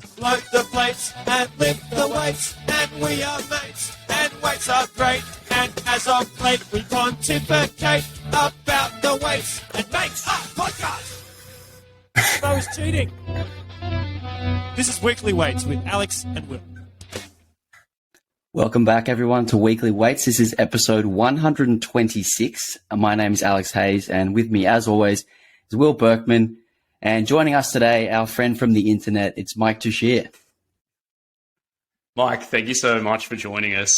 Float the plates and lift the weights, and we are mates, and weights are great. And as of late, we pontificate about the weights and makes our podcast. I was cheating. This is Weekly Weights with Alex and Will. Welcome back, everyone, to Weekly Weights. This is episode 126. My name is Alex Hayes, and with me, as always, is Will Berkman. And joining us today, our friend from the internet, it's Mike Tuchscherer. Mike, thank you so much for joining us.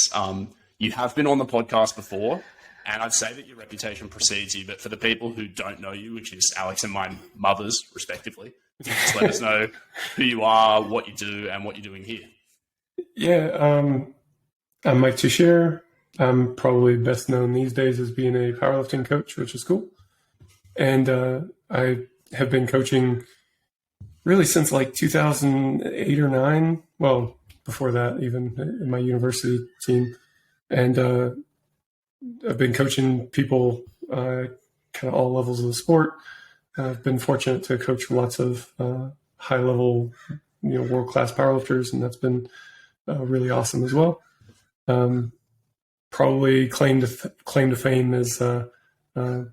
You have been on the podcast before, and I'd say that your reputation precedes you, but for the people who don't know you, which is Alex and my mothers, respectively, just let us know who you are, what you do, and what you're doing here. Yeah, I'm Mike Tuchscherer. I'm probably best known these days as being a powerlifting coach, which is cool. And I have been coaching really since like 2008 or 9. Well, before that, even in my university team. And I've been coaching people kind of all levels of the sport. I've been fortunate to coach lots of high-level, world-class powerlifters, and that's been really awesome as well. Probably claim to fame as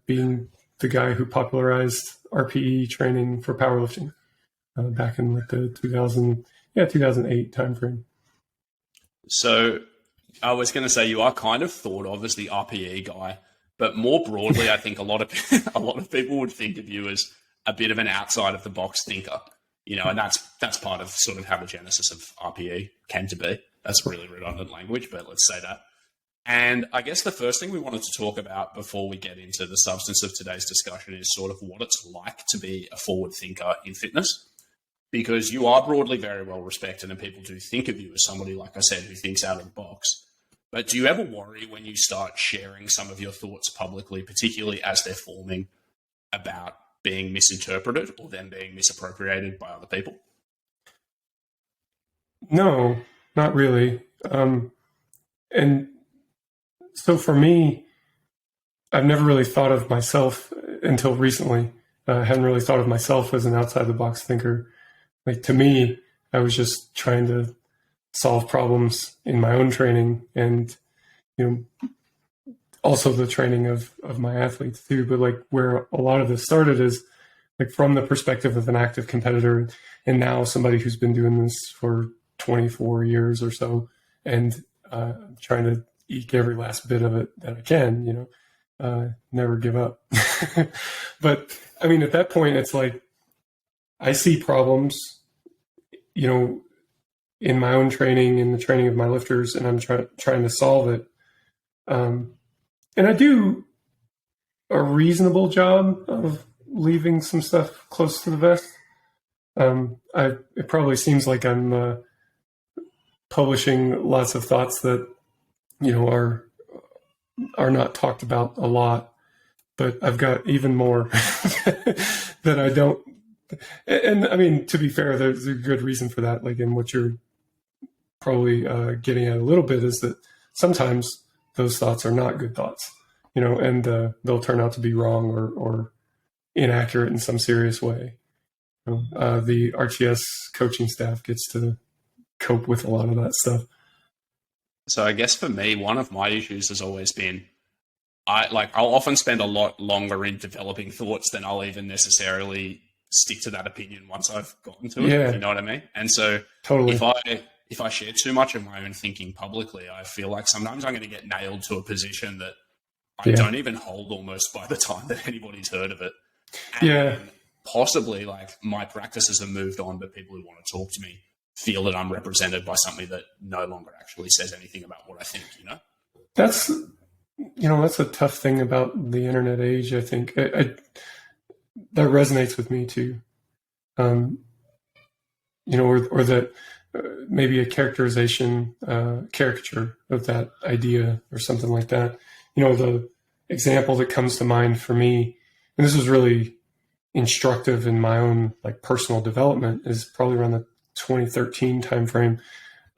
being the guy who popularized RPE training for powerlifting back in like the 2008 timeframe. So I was going to say you are kind of thought of as the RPE guy, but more broadly, I think a lot of people would think of you as a bit of an outside of the box thinker, and that's part of sort of how the genesis of RPE came to be. That's really redundant language, but let's say that. And I guess the first thing we wanted to talk about before we get into the substance of today's discussion is sort of what it's like to be a forward thinker in fitness, because you are broadly very well respected and people do think of you as somebody, like I said, who thinks out of the box. But do you ever worry when you start sharing some of your thoughts publicly, particularly as they're forming, about being misinterpreted or then being misappropriated by other people? No, not really. And so for me, I've never really thought of myself until recently. I hadn't really thought of myself as an outside the box thinker. Like, to me, I was just trying to solve problems in my own training and, also the training of my athletes too. But like where a lot of this started is like from the perspective of an active competitor and now somebody who's been doing this for 24 years or so and trying to eke every last bit of it that I can, never give up. But I mean, at that point, it's like, I see problems, in my own training, in the training of my lifters, and I'm trying to solve it. And I do a reasonable job of leaving some stuff close to the vest. It probably seems like I'm publishing lots of thoughts that, are not talked about a lot, but I've got even more that I don't. And I mean, to be fair, there's a good reason for that. Like, in what you're probably getting at a little bit is that sometimes those thoughts are not good thoughts, and they'll turn out to be wrong or inaccurate in some serious way. The RTS coaching staff gets to cope with a lot of that stuff. So I guess for me, one of my issues has always been, I'll often spend a lot longer in developing thoughts than I'll even necessarily stick to that opinion once I've gotten to it. Yeah. You know what I mean? And so totally. if I share too much of my own thinking publicly, I feel like sometimes I'm going to get nailed to a position that I don't even hold almost by the time that anybody's heard of it. And possibly like my practices have moved on, but people who want to talk to me feel that I'm represented by something that no longer actually says anything about what I think, That's a tough thing about the internet age, I think. That resonates with me too. Or that maybe a characterization, caricature of that idea or something like that. The example that comes to mind for me, and this was really instructive in my own like personal development, is probably around the 2013 timeframe.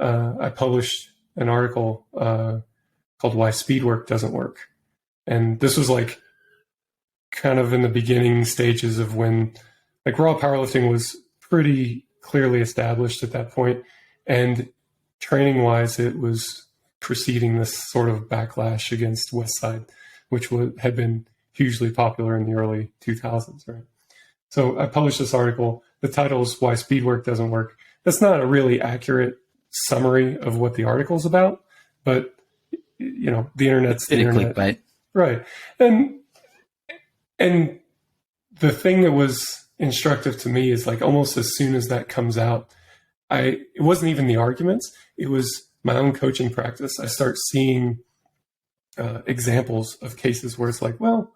I published an article called "Why Speed Work Doesn't Work," and this was like kind of in the beginning stages of when like raw powerlifting was pretty clearly established at that point. And training wise, it was preceding this sort of backlash against Westside, which had been hugely popular in the early 2000s, right? So I published this article. The title is Why Speed Work Doesn't Work. That's not a really accurate summary of what the article's about, but you know, the internet's the internet. Clickbait. Right. And the thing that was instructive to me is like almost as soon as that comes out, it wasn't even the arguments, it was my own coaching practice. I start seeing examples of cases where it's like, well,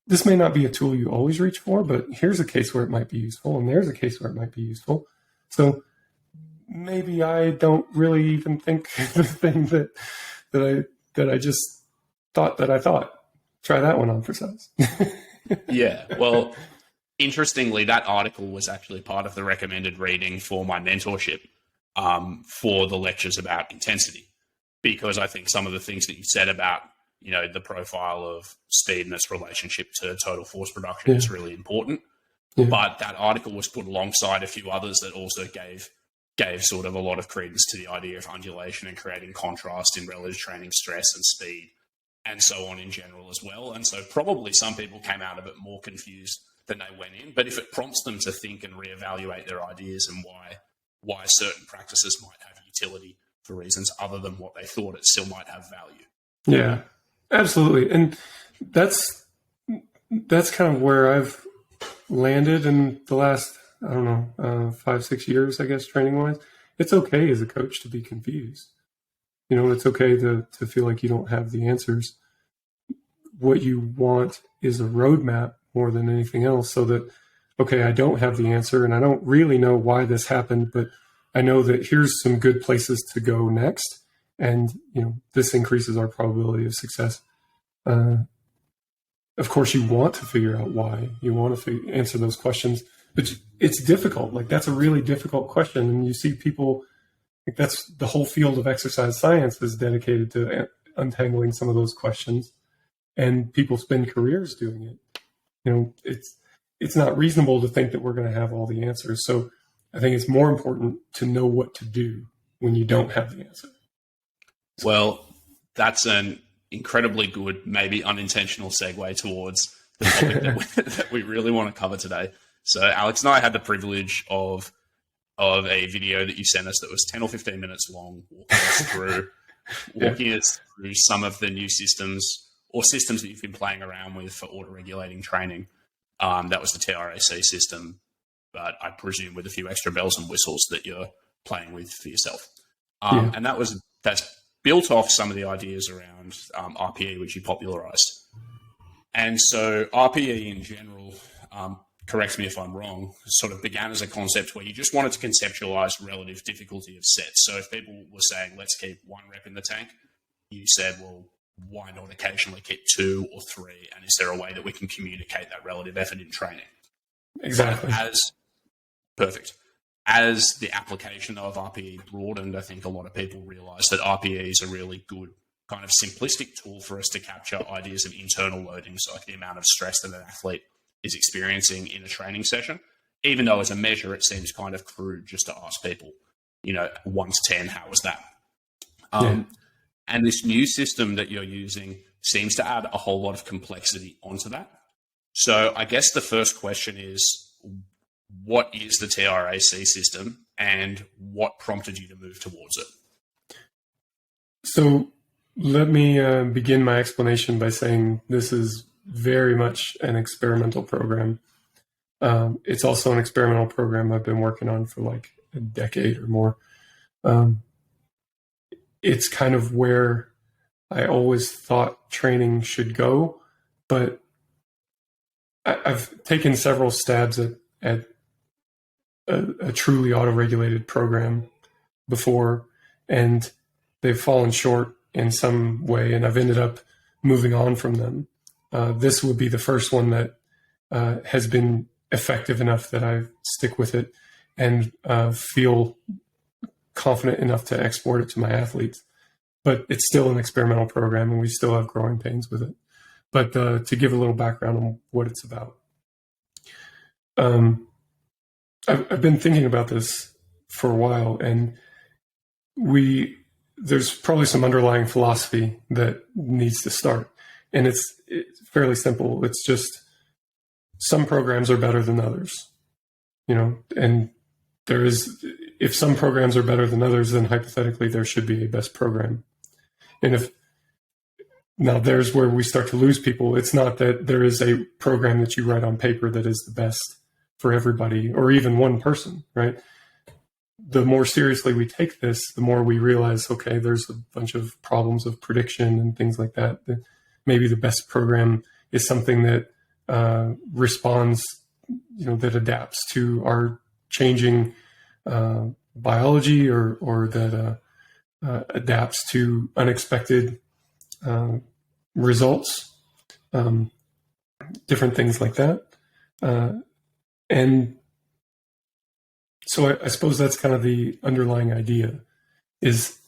this may not be a tool you always reach for, but here's a case where it might be useful, and there's a case where it might be useful. So maybe I don't really even think the thing that I just thought that I thought. Try that one on for size. Yeah, well, interestingly, that article was actually part of the recommended reading for my mentorship for the lectures about intensity, because I think some of the things that you said about, you know, the profile of speed and its relationship to total force production is really important. Yeah. But that article was put alongside a few others that also gave sort of a lot of credence to the idea of undulation and creating contrast in relative training stress and speed and so on in general as well. And so probably some people came out of it more confused than they went in. But if it prompts them to think and reevaluate their ideas and why certain practices might have utility for reasons other than what they thought, it still might have value. Yeah, absolutely. And that's kind of where I've landed in the last, I don't know, 5-6 years, I guess, training wise. It's okay as a coach to be confused. You know, it's okay to feel like you don't have the answers. What you want is a roadmap more than anything else, so that, okay, I don't have the answer and I don't really know why this happened, but I know that here's some good places to go next. And, you know, this increases our probability of success. Of course, you want to figure out why. You want to answer those questions, but it's difficult. Like, that's a really difficult question. And you see people, like, that's the whole field of exercise science is dedicated to untangling some of those questions. And people spend careers doing it. You know, it's not reasonable to think that we're going to have all the answers. So I think it's more important to know what to do when you don't have the answer. Well, that's an incredibly good, maybe unintentional segue towards the topic that we really want to cover today. So Alex and I had the privilege of a video that you sent us that was 10 or 15 minutes long, walking us through some of the new systems or systems that you've been playing around with for autoregulating training. That was the TRAC system, but I presume with a few extra bells and whistles that you're playing with for yourself. And that's built off some of the ideas around RPE, which you popularized. And so RPE in general, correct me if I'm wrong, sort of began as a concept where you just wanted to conceptualize relative difficulty of sets. So if people were saying, let's keep 1 rep in the tank, you said, well, why not occasionally keep 2 or 3? And is there a way that we can communicate that relative effort in training? Exactly. Perfect. As the application of RPE broadened, I think a lot of people realized that RPE is a really good kind of simplistic tool for us to capture ideas of internal loading, so like the amount of stress that an athlete is experiencing in a training session, even though as a measure it seems kind of crude just to ask people, you know, 1 to 10, how was that? And this new system that you're using seems to add a whole lot of complexity onto that. So I guess the first question is, what is the TRAC system and what prompted you to move towards it? So let me begin my explanation by saying this is very much an experimental program. It's also an experimental program I've been working on for like a decade or more. It's kind of where I always thought training should go, but I've taken several stabs at a truly autoregulated program before, and they've fallen short in some way, and I've ended up moving on from them. This would be the first one that has been effective enough that I stick with it and feel confident enough to export it to my athletes. But it's still an experimental program, and we still have growing pains with it. But to give a little background on what it's about. I've been thinking about this for a while, and there's probably some underlying philosophy that needs to start, and it's fairly simple. It's just some programs are better than others, and if some programs are better than others, then hypothetically there should be a best program. And now there's where we start to lose people. It's not that there is a program that you write on paper that is the best for everybody or even one person, right? The more seriously we take this, the more we realize, okay, there's a bunch of problems of prediction and things like that. Maybe the best program is something that responds, that adapts to our changing biology or that adapts to unexpected results, different things like that. And so I suppose that's kind of the underlying idea, is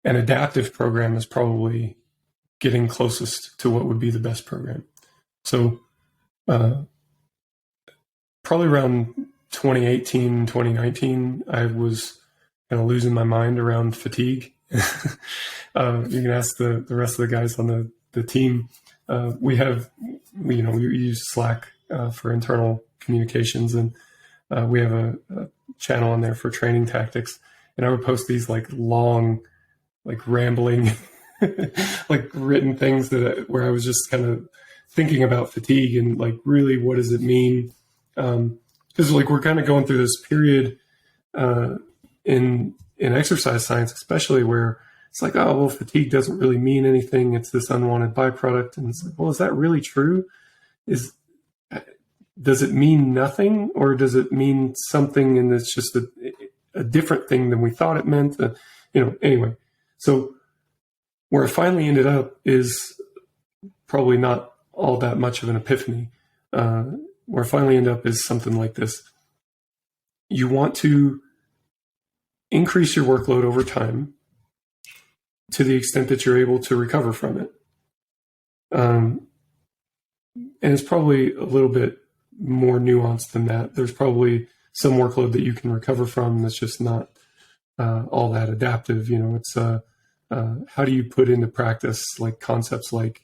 an adaptive program is probably getting closest to what would be the best program. So probably around 2018, 2019, I was kind of losing my mind around fatigue. You can ask the rest of the guys on the team. We use Slack for internal communications, and we have a channel on there for training tactics. And I would post these long, rambling, written things where I was just kind of thinking about fatigue and really what does it mean? Because we're kind of going through this period in exercise science, especially where it's fatigue doesn't really mean anything. It's this unwanted byproduct. And it's is that really true? Does it mean nothing, or does it mean something and it's just a different thing than we thought it meant? Anyway. So where I finally ended up is probably not all that much of an epiphany. Where I finally end up is something like this. You want to increase your workload over time to the extent that you're able to recover from it. And it's probably a little bit more nuanced than that. There's probably some workload that you can recover from that's just not all that adaptive. It's how do you put into practice concepts like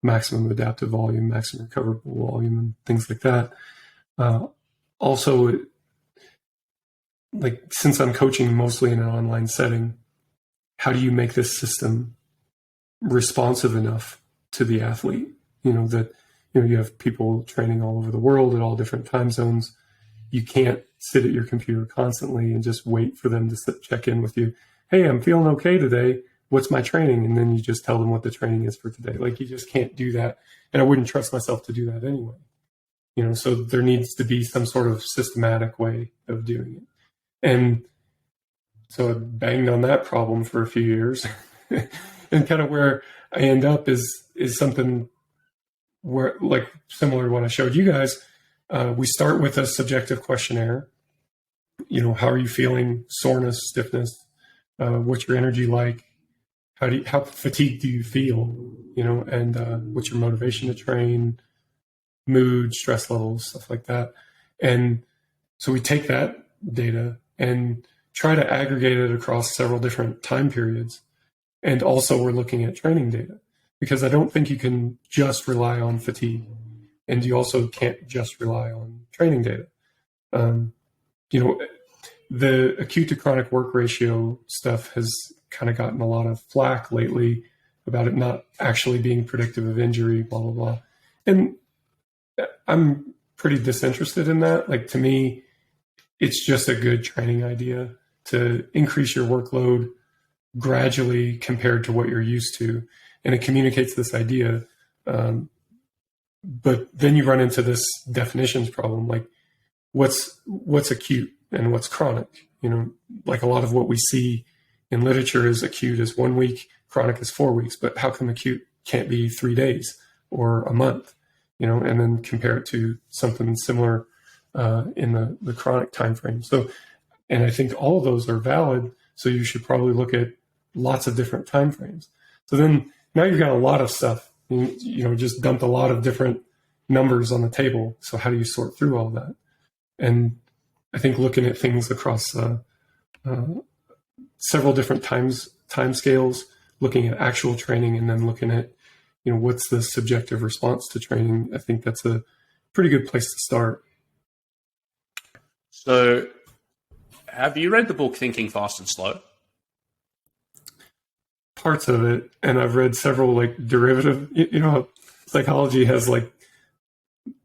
maximum adaptive volume, maximum recoverable volume, and things like that. Also, since I'm coaching mostly in an online setting, how do you make this system responsive enough to the athlete? That you have people training all over the world at all different time zones. You can't sit at your computer constantly and just wait for them to check in with you. Hey, I'm feeling okay today. What's my training? And then you just tell them what the training is for today. You just can't do that. And I wouldn't trust myself to do that anyway. So there needs to be some sort of systematic way of doing it. And so I banged on that problem for a few years. And kind of where I end up is something where, similar to what I showed you guys, we start with a subjective questionnaire. How are you feeling? Soreness, stiffness, what's your energy like? How fatigued do you feel? And what's your motivation to train, mood, stress levels, stuff like that. And so we take that data and try to aggregate it across several different time periods. And also we're looking at training data, because I don't think you can just rely on fatigue, and you also can't just rely on training data. The acute to chronic work ratio stuff has kind of gotten a lot of flack lately about it not actually being predictive of injury, blah, blah, blah. And I'm pretty disinterested in that. To me, it's just a good training idea to increase your workload gradually compared to what you're used to. And it communicates this idea. But then you run into this definitions problem, what's acute and what's chronic. A lot of what we see in literature is acute is 1 week, chronic is 4 weeks. But how come acute can't be 3 days or a month? And then compare it to something similar in the chronic time frame. So, and I think all of those are valid. So you should probably look at lots of different time frames. So then now you've got a lot of stuff. Just dumped a lot of different numbers on the table. So how do you sort through all that? And I think looking at things across several different time scales, looking at actual training, and then looking at, what's the subjective response to training. I think that's a pretty good place to start. So, have you read the book Thinking Fast and Slow? Parts of it, and I've read several like derivative. Psychology has like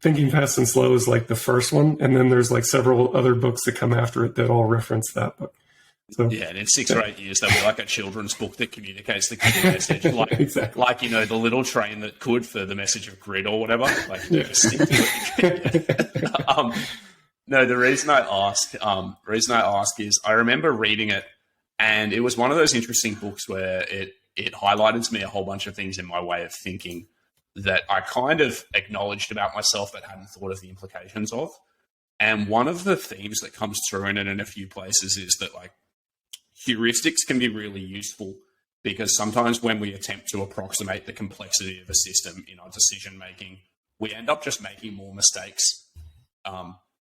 Thinking Fast and Slow is like the first one, and then there's like several other books that come after it that all reference that book. So, yeah, and in 6 or 8 years, there'll be like a children's book that communicates the clear message, like, exactly. like the little train that could for the message of grid or whatever. Like, just stick to it. No, the reason I ask is I remember reading it, and it was one of those interesting books where it highlighted to me a whole bunch of things in my way of thinking that I kind of acknowledged about myself but hadn't thought of the implications of. And one of the themes that comes through in it in a few places is that like heuristics can be really useful because sometimes when we attempt to approximate the complexity of a system in our decision making, we end up just making more mistakes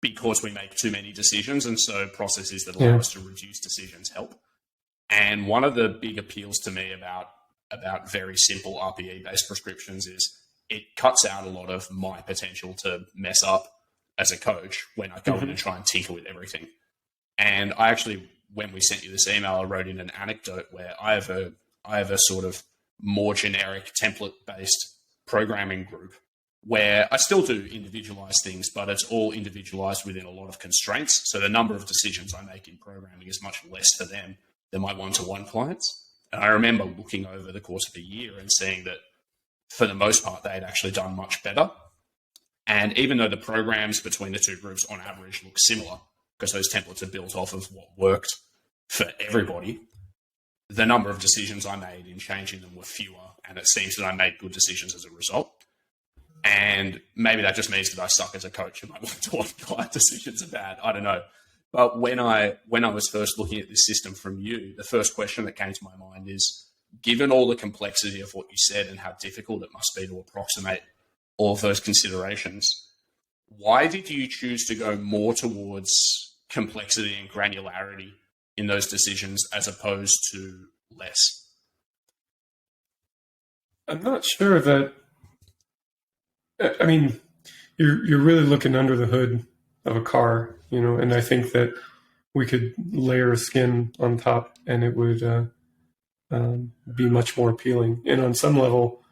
because we make too many decisions. And so processes that allow us to reduce decisions help. And one of the big appeals to me about very simple RPE-based prescriptions is it cuts out a lot of my potential to mess up as a coach when I go in and try and tinker with everything. And I actually, when we sent you this email, I wrote in an anecdote where I have a sort of more generic template-based programming group where I still do individualized things, but it's all individualized within a lot of constraints. So the number of decisions I make in programming is much less for them than my one-to-one clients. And I remember looking over the course of a year and seeing that for the most part, they had actually done much better. And even though the programs between the two groups on average look similar, because those templates are built off of what worked for everybody, the number of decisions I made in changing them were fewer. And it seems that I made good decisions as a result. And maybe that just means that I suck as a coach and my one-to-one client decisions are bad. I don't know. But when I was first looking at this system from you, the first question that came to my mind is, given all the complexity of what you said and how difficult it must be to approximate all of those considerations, why did you choose to go more towards complexity and granularity in those decisions as opposed to less? I'm not sure that, I mean, you're really looking under the hood of a car, and I think that we could layer a skin on top and it would be much more appealing. And on some level,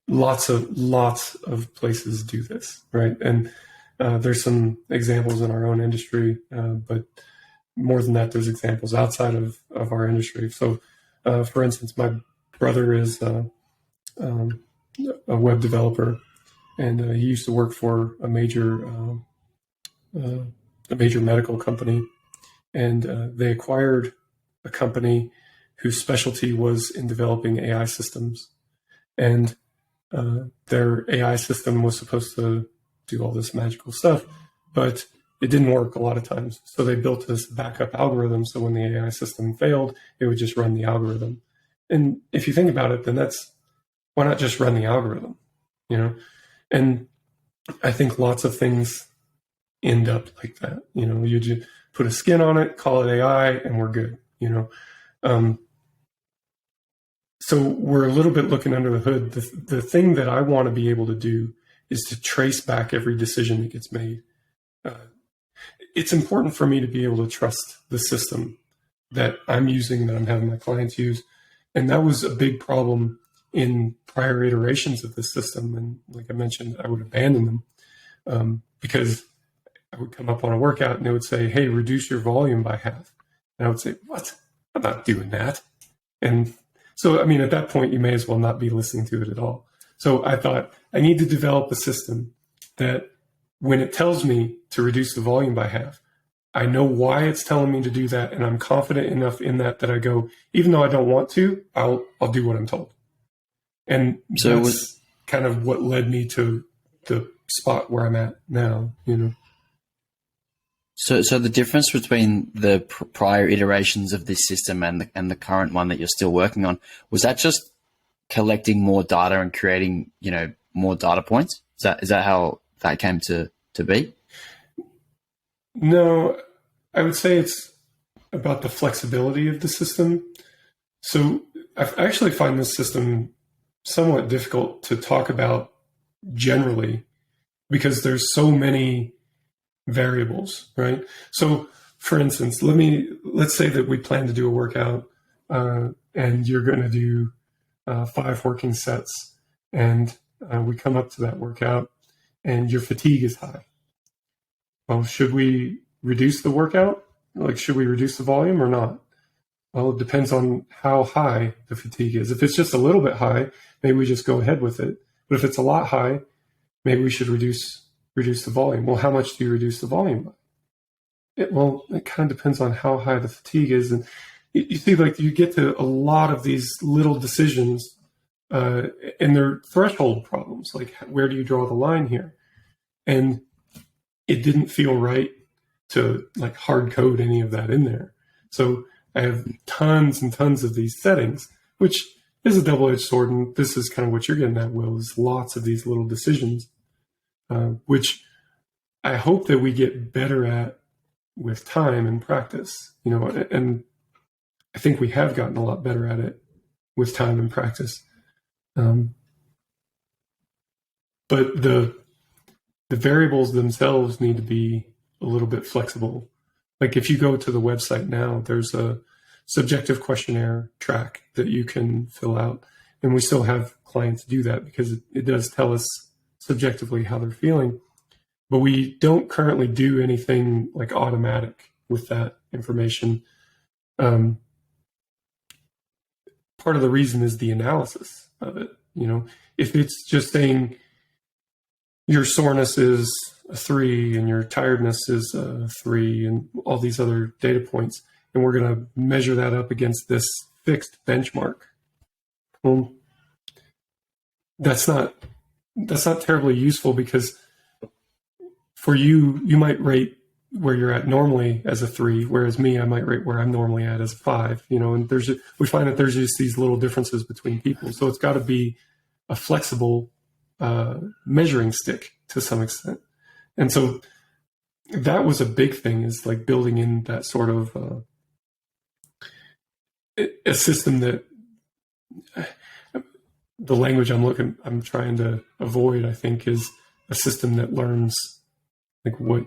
lots of places do this, right? And there's some examples in our own industry, but more than that, there's examples outside of our industry. So, for instance, my brother is a web developer, and he used to work for a major medical company, and they acquired a company whose specialty was in developing AI systems, and their AI system was supposed to do all this magical stuff, but it didn't work a lot of times. So they built this backup algorithm. So when the AI system failed, it would just run the algorithm. And if you think about it, then why not just run the algorithm, And I think lots of things end up like that. You just put a skin on it, call it AI, and we're good, So we're a little bit looking under the hood. The thing that I want to be able to do is to trace back every decision that gets made. It's important for me to be able to trust the system that I'm using, that I'm having my clients use. And that was a big problem in prior iterations of this system. And like I mentioned, I would abandon them because I would come up on a workout and they would say, hey, reduce your volume by half. And I would say, what? I'm not doing that. And so, at that point, you may as well not be listening to it at all. So I thought I need to develop a system that when it tells me to reduce the volume by half, I know why it's telling me to do that. And I'm confident enough in that I go, even though I don't want to, I'll do what I'm told. And so that's kind of what led me to the spot where I'm at now, So the difference between the prior iterations of this system and the current one that you're still working on, was that just collecting more data and creating, more data points? Is that how that came to be? No, I would say it's about the flexibility of the system. So I actually find this system somewhat difficult to talk about generally because there's so many variables, right? So for instance, let's say that we plan to do a workout and you're going to do 5 working sets, and we come up to that workout and your fatigue is high. Well, should we reduce the workout? Like, should we reduce the volume or not? Well, it depends on how high the fatigue is. If it's just a little bit high, maybe we just go ahead with it. But if it's a lot high, maybe we should reduce the volume. Well, how much do you reduce the volume by? It kind of depends on how high the fatigue is. And you see, like, you get to a lot of these little decisions and they're threshold problems. Like, where do you draw the line here? And it didn't feel right to like hard code any of that in there. So I have tons and tons of these settings, which is a double-edged sword. And this is kind of what you're getting at, Will, is lots of these little decisions, which I hope that we get better at with time and practice, and I think we have gotten a lot better at it with time and practice. But the variables themselves need to be a little bit flexible. Like if you go to the website now, there's a subjective questionnaire track that you can fill out. And we still have clients do that because it does tell us subjectively how they're feeling. But we don't currently do anything like automatic with that information. Part of the reason is the analysis of it. If it's just saying your soreness is a 3 and your tiredness is a 3 and all these other data points, and we're going to measure that up against this fixed benchmark. Well, that's not terribly useful because for you might rate where you're at normally as a 3, whereas me, I might rate where I'm normally at as a 5, and we find that there's just these little differences between people. So it's got to be a flexible measuring stick to some extent. And so that was a big thing, is like building in that sort of a system that the language I'm trying to avoid, I think, is a system that learns like what.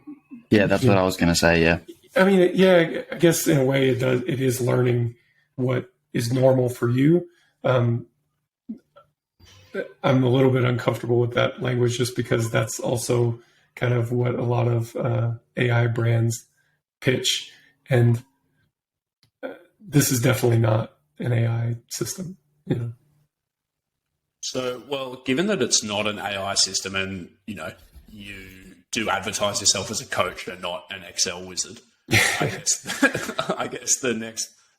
Yeah, that's what I was going to say. Yeah. I mean, yeah, I guess in a way it does. It is learning what is normal for you. I'm a little bit uncomfortable with that language just because that's also kind of what a lot of AI brands pitch. And this is definitely not an AI system, So, well, given that it's not an AI system and, you do advertise yourself as a coach and not an Excel wizard, I guess the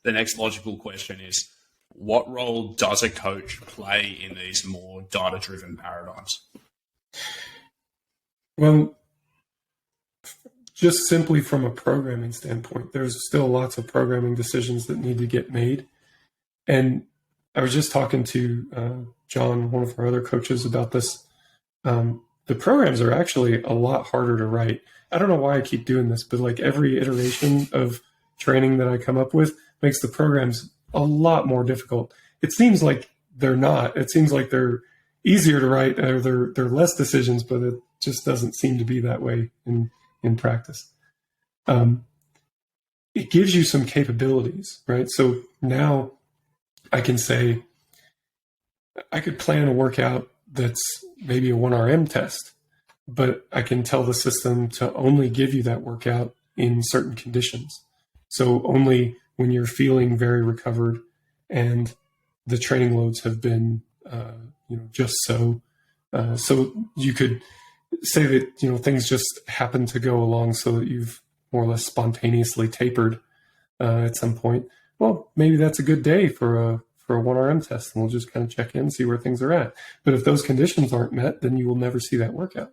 next logical question is, what role does a coach play in these more data-driven paradigms? Well, just simply from a programming standpoint, there's still lots of programming decisions that need to get made. And I was just talking to John, one of our other coaches, about this. The programs are actually a lot harder to write. I don't know why I keep doing this, but like every iteration of training that I come up with makes the programs a lot more difficult. It seems like they're not. It seems like they're easier to write, or they're less decisions, but it just doesn't seem to be that way in practice. It gives you some capabilities, right? So now I can say, I could plan a workout that's maybe a 1RM test, but I can tell the system to only give you that workout in certain conditions. So only when you're feeling very recovered and the training loads have been, just so. So you could say that, things just happen to go along so that you've more or less spontaneously tapered at some point. Well, maybe that's a good day for a 1RM test, and we'll just kind of check in and see where things are at. But if those conditions aren't met, then you will never see that workout.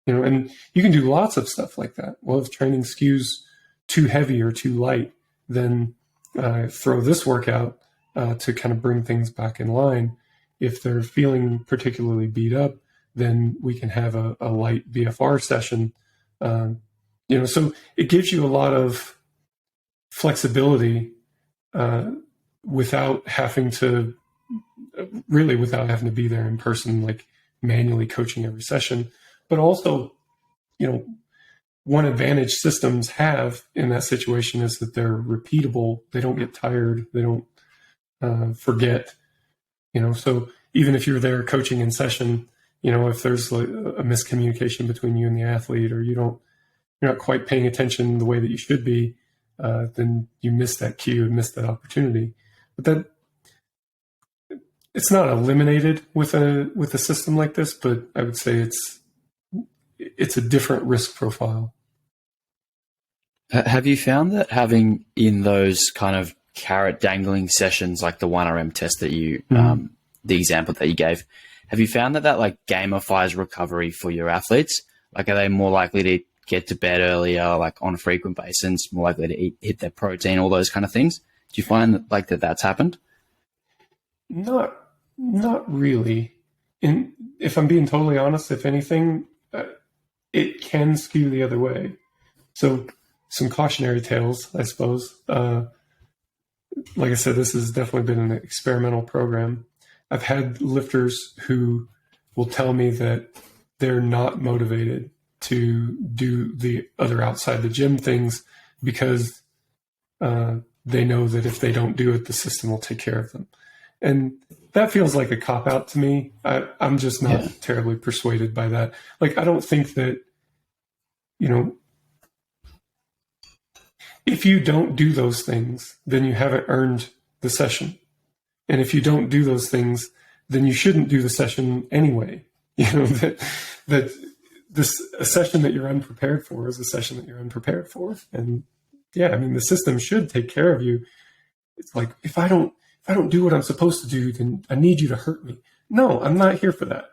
And you can do lots of stuff like that. Well, if training skews too heavy or too light, then throw this workout to kind of bring things back in line. If they're feeling particularly beat up, then we can have a light BFR session So it gives you a lot of flexibility without having to be there in person, like manually coaching every session. But also, one advantage systems have in that situation is that they're repeatable. They don't get tired. They don't forget. So even if you're there coaching in session, if there's like a miscommunication between you and the athlete, or you're not quite paying attention the way that you should be, then you miss that cue and miss that opportunity. But it's not eliminated with a system like this, but I would say it's a different risk profile. Have you found that having in those kind of carrot dangling sessions, like the 1RM test that you, the example that you gave, have you found that like gamifies recovery for your athletes? Like, are they more likely to get to bed earlier, like on a frequent basis, more likely to hit their protein, all those kind of things? Do you find that like that's happened? Not really. If I'm being totally honest, if anything, it can skew the other way. So some cautionary tales, I suppose. Like I said, this has definitely been an experimental program. I've had lifters who will tell me that they're not motivated to do the other outside the gym things because they know that if they don't do it, the system will take care of them. And that feels like a cop-out to me. I'm just not terribly persuaded by that. Like, I don't think that, if you don't do those things, then you haven't earned the session. And if you don't do those things, then you shouldn't do the session anyway. That a session that you're unprepared for is a session that you're unprepared for. And the system should take care of you. It's like, if I don't do what I'm supposed to do, then I need you to hurt me. No, I'm not here for that.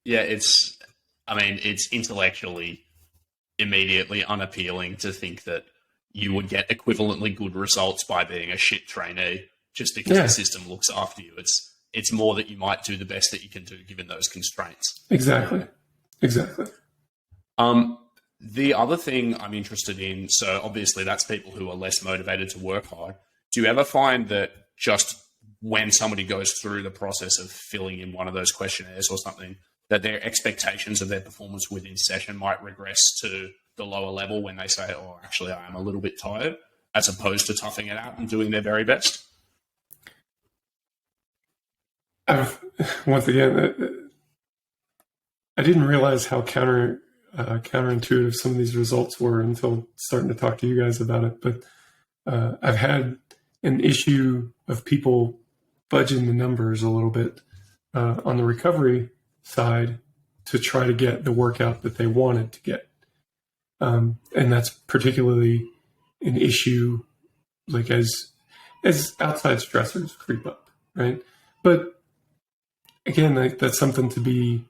Yeah, it's intellectually immediately unappealing to think that you would get equivalently good results by being a shit trainee just because the system looks after you. It's more that you might do the best that you can do given those constraints. Exactly. The other thing I'm interested in, so obviously that's people who are less motivated to work hard. Do you ever find that just when somebody goes through the process of filling in one of those questionnaires or something, that their expectations of their performance within session might regress to the lower level when they say, oh, actually, I am a little bit tired, as opposed to toughing it out and doing their very best? Once again, I didn't realize how counterintuitive some of these results were until starting to talk to you guys about it. But I've had an issue of people fudging the numbers a little bit on the recovery side to try to get the workout that they wanted to get. And that's particularly an issue like as outside stressors creep up, right? But again, that's something to be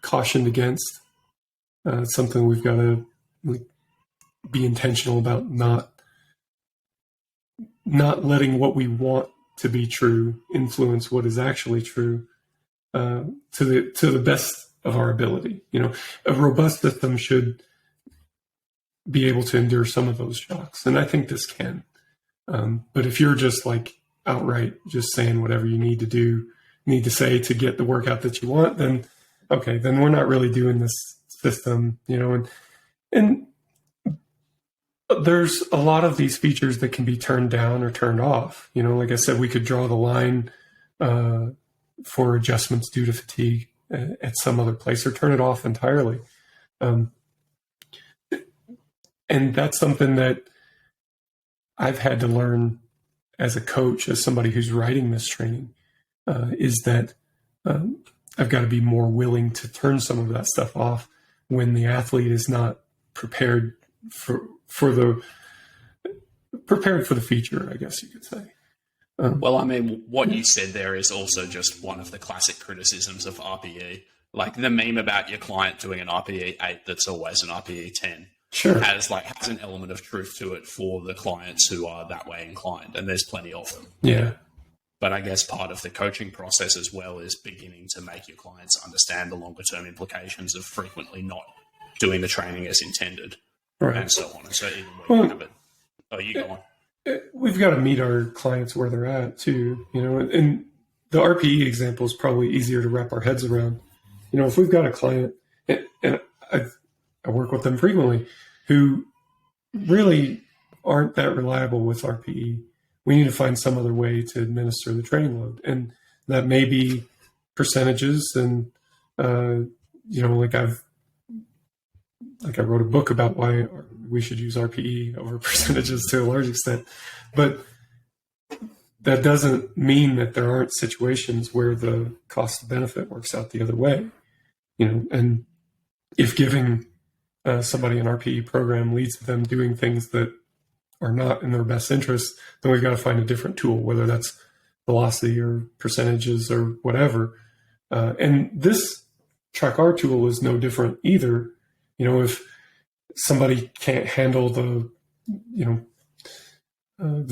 cautioned against. It's something we've got to be intentional about not letting what we want to be true influence what is actually true to the best of our ability. A robust system should be able to endure some of those shocks, and I think this can. But if you're just like outright just saying whatever you need to say to get the workout that you want, then okay, then we're not really doing this system, and there's a lot of these features that can be turned down or turned off. Like I said, we could draw the line for adjustments due to fatigue at some other place or turn it off entirely. And that's something that I've had to learn as a coach, as somebody who's writing this training, is that I've got to be more willing to turn some of that stuff off when the athlete is not prepared for the feature, I guess you could say. Well, what you said there is also just one of the classic criticisms of RPE. Like the meme about your client doing an RPE 8 that's always an RPE 10. Sure. Has an element of truth to it for the clients who are that way inclined, and there's plenty of them. Yeah. But I guess part of the coaching process as well is beginning to make your clients understand the longer term implications of frequently not doing the training as intended, Right. and so on. And so even when you have it, you go on. We've got to meet our clients where they're at too, and the RPE example is probably easier to wrap our heads around. If we've got a client, and I work with them frequently, who really aren't that reliable with RPE, we need to find some other way to administer the training load. And that may be percentages. And, like I wrote a book about why we should use RPE over percentages to a large extent. But that doesn't mean that there aren't situations where the cost of benefit works out the other way. And if giving somebody an RPE program leads to them doing things that are not in their best interest, then we've got to find a different tool, whether that's velocity or percentages or whatever. And this track R tool is no different either. If somebody can't handle the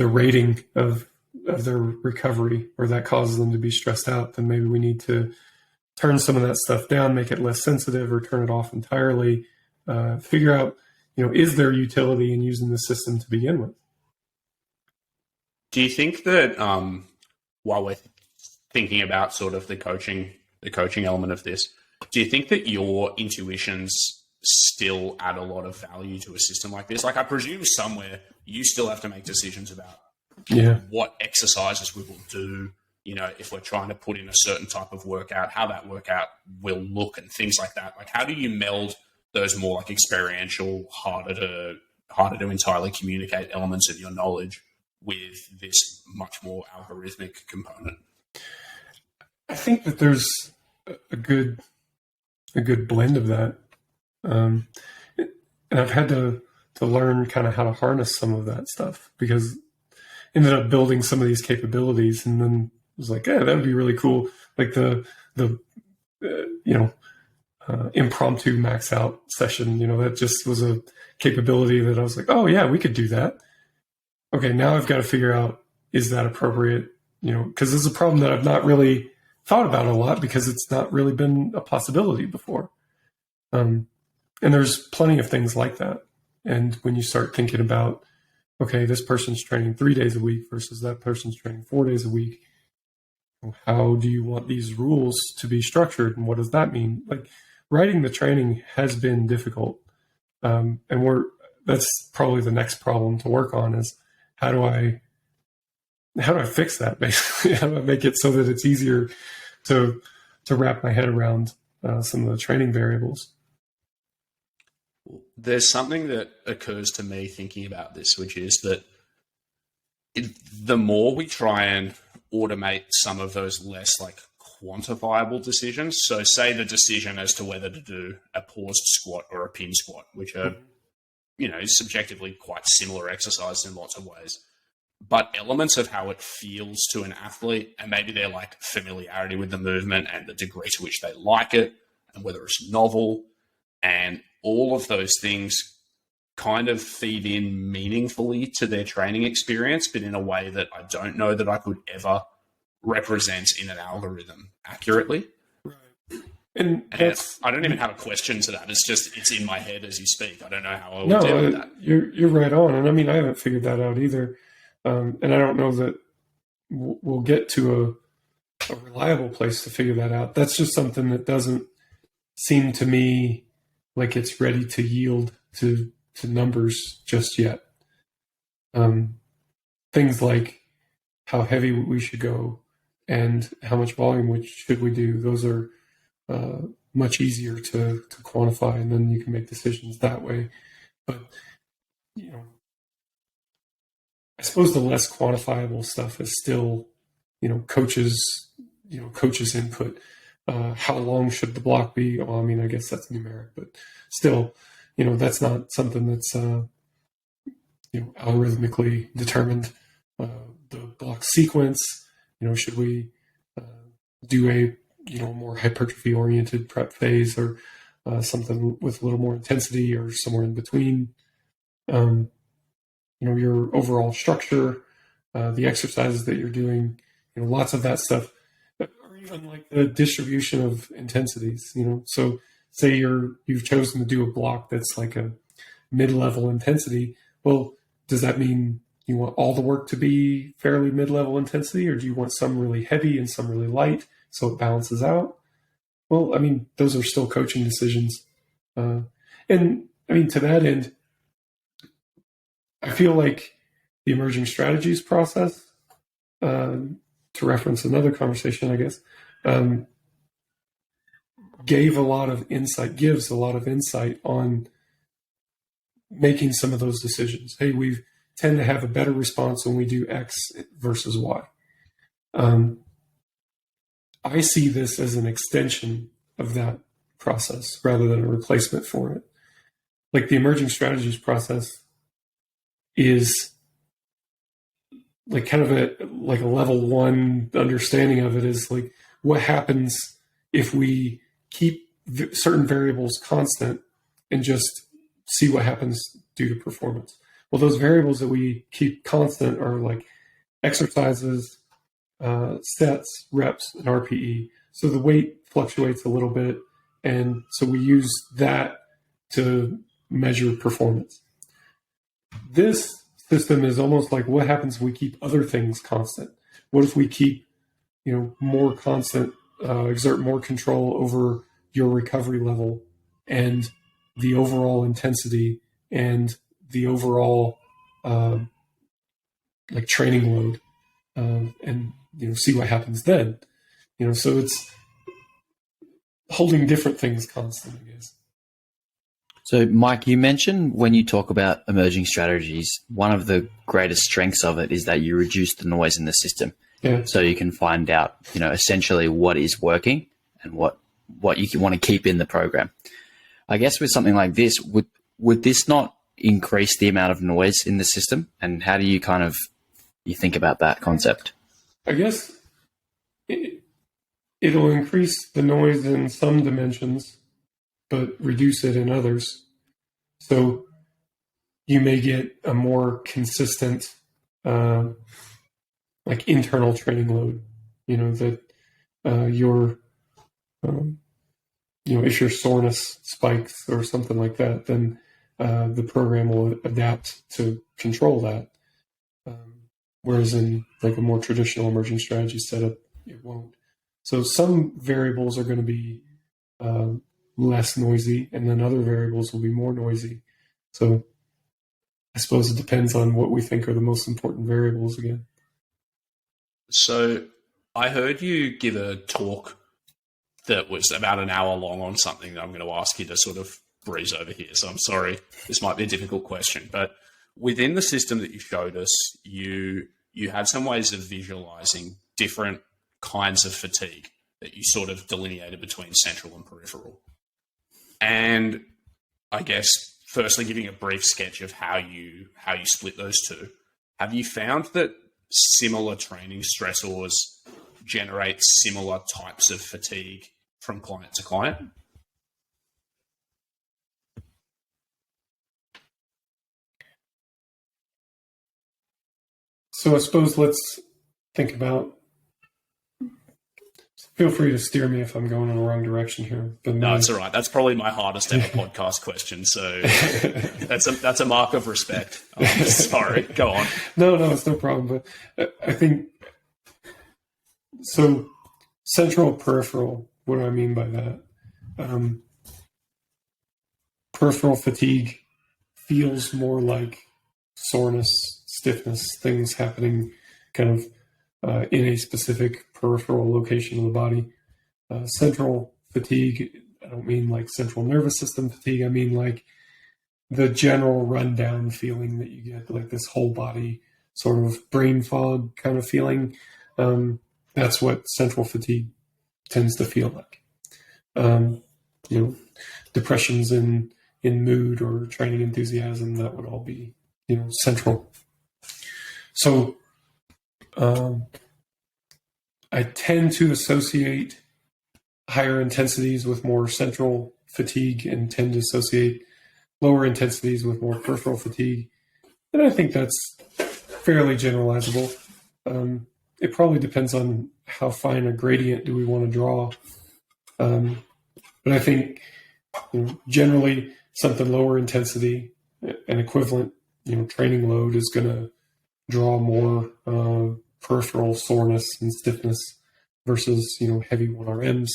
rating of their recovery, or that causes them to be stressed out, then maybe we need to turn some of that stuff down, make it less sensitive, or turn it off entirely. Figure out, is there utility in using the system to begin with? Do you think that while we're thinking about sort of the coaching element of this, do you think that your intuitions still add a lot of value to a system like this? Like, I presume somewhere you still have to make decisions about what exercises we will do, if we're trying to put in a certain type of workout, how that workout will look and things like that. Like, how do you meld those more like experiential, harder to entirely communicate elements of your knowledge with this much more algorithmic component? I think that there's a good blend of that. And I've had to learn kind of how to harness some of that stuff, because I ended up building some of these capabilities, and then was like, yeah, that would be really cool. Like the impromptu max out session, that just was a capability that I was like, oh yeah, we could do that. Okay, now I've got to figure out, is that appropriate? Because it's a problem that I've not really thought about a lot, because it's not really been a possibility before. And there's plenty of things like that. And when you start thinking about, okay, this person's training 3 days a week versus that person's training 4 days a week, how do you want these rules to be structured? And what does that mean? Like, writing the training has been difficult. And that's probably the next problem to work on, is how do I fix that, basically? How do I make it so that it's easier to wrap my head around some of the training variables? There's something that occurs to me thinking about this, which is that the more we try and automate some of those less like quantifiable decisions, so say the decision as to whether to do a paused squat or a pin squat, which are, subjectively quite similar exercises in lots of ways, but elements of how it feels to an athlete, and maybe their like familiarity with the movement and the degree to which they like it, and whether it's novel, and all of those things kind of feed in meaningfully to their training experience, but in a way that I don't know that I could ever represent in an algorithm accurately. Right. And I don't even have a question to that. It's in my head as you speak. I don't know how I would deal with that. You're right on. And I mean, I haven't figured that out either. And I don't know that we'll get to a reliable place to figure that out. That's just something that doesn't seem to me like it's ready to yield to numbers just yet. Things like how heavy we should go and how much volume should we do, those are much easier to quantify, and then you can make decisions that way. But, I suppose the less quantifiable stuff is still, coaches input. How long should the block be? Well, I mean, I guess that's numeric, but still, that's not something that's, algorithmically determined. The block sequence, should we do a, more hypertrophy-oriented prep phase, or something with a little more intensity, or somewhere in between? Your overall structure, the exercises that you're doing, lots of that stuff, or even like the distribution of intensities. So say you've chosen to do a block that's like a mid-level intensity. Well, does that mean you want all the work to be fairly mid-level intensity, or do you want some really heavy and some really light so it balances out? Well, I mean, those are still coaching decisions. And I mean, to that end, I feel like the emerging strategies process, to reference another conversation, I guess, gives a lot of insight on making some of those decisions. Hey, we tend to have a better response when we do X versus Y. I see this as an extension of that process rather than a replacement for it. Like the emerging strategies process is like kind of a level one understanding of it is like what happens if we keep certain variables constant and just see what happens due to performance. Well, those variables that we keep constant are like exercises, sets, reps, and RPE. So the weight fluctuates a little bit, and so we use that to measure performance. This system is almost like what happens if we keep other things constant? What if we keep, more constant, exert more control over your recovery level and the overall intensity and the overall training load, and see what happens then. So it's holding different things constant, I guess. So, Mike, you mentioned when you talk about emerging strategies, one of the greatest strengths of it is that you reduce the noise in the system. Yeah. So you can find out, essentially what is working and what you want to keep in the program. I guess with something like this, would this not increase the amount of noise in the system? And how do you you think about that concept? I guess it'll increase the noise in some dimensions, but reduce it in others. So you may get a more consistent, internal training load, that if your soreness spikes or something like that, then the program will adapt to control that. Whereas in like a more traditional emerging strategy setup, it won't. So some variables are going to be less noisy, and then other variables will be more noisy. So I suppose it depends on what we think are the most important variables again. So I heard you give a talk that was about an hour long on something that I'm going to ask you to sort of breeze over here. So I'm sorry, this might be a difficult question, but within the system that you showed us, you had some ways of visualizing different kinds of fatigue that you sort of delineated between central and peripheral. And I guess firstly, giving a brief sketch of how you split those two. Have you found that similar training stressors generate similar types of fatigue from client to client? So I suppose let's think about. Feel free to steer me if I'm going in the wrong direction here. But no, it's all right. That's probably my hardest ever podcast question. So that's a mark of respect. Sorry, go on. No, it's no problem. But I think so. Central, peripheral. What do I mean by that? Peripheral fatigue feels more like soreness, stiffness, things happening kind of in a specific peripheral location of the body. Central fatigue, I don't mean like central nervous system fatigue. I mean like the general rundown feeling that you get, like this whole body sort of brain fog kind of feeling. That's what central fatigue tends to feel like. Depressions in mood or training enthusiasm, that would all be, central. So I tend to associate higher intensities with more central fatigue and tend to associate lower intensities with more peripheral fatigue. And I think that's fairly generalizable. And it probably depends on how fine a gradient do we want to draw. But I think generally something lower intensity, an equivalent training load is going to draw more peripheral soreness and stiffness versus heavy 1RMs.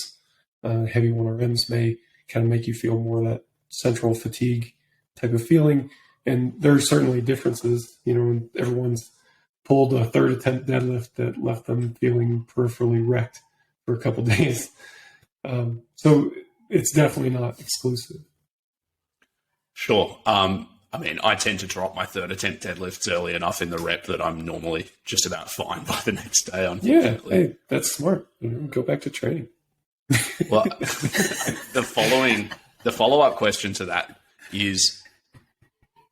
Heavy 1RMs may kind of make you feel more of that central fatigue type of feeling. And there are certainly differences, everyone's pulled a third attempt deadlift that left them feeling peripherally wrecked for a couple of days. So it's definitely not exclusive. Sure. I tend to drop my third attempt deadlifts early enough in the rep that I'm normally just about fine by the next day, unfortunately. Yeah, hey, that's smart. Go back to training. Well, the follow-up question to that is,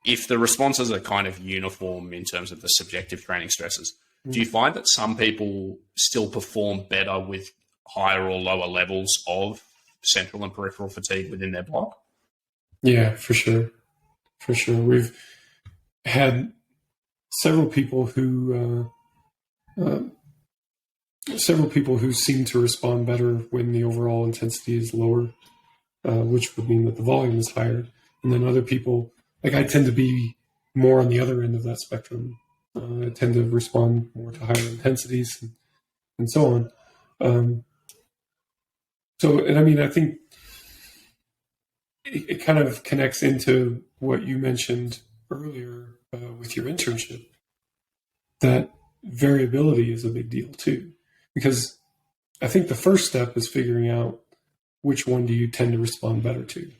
if the responses are kind of uniform in terms of the subjective training stresses, do you find that some people still perform better with higher or lower levels of central and peripheral fatigue within their block? Yeah, for sure. For sure. We've had several people who seem to respond better when the overall intensity is lower, which would mean that the volume is higher. And then other people, like I tend to be more on the other end of that spectrum. I tend to respond more to higher intensities and so on. I think it kind of connects into what you mentioned earlier with your internship, that variability is a big deal too. Because I think the first step is figuring out which one do you tend to respond better to.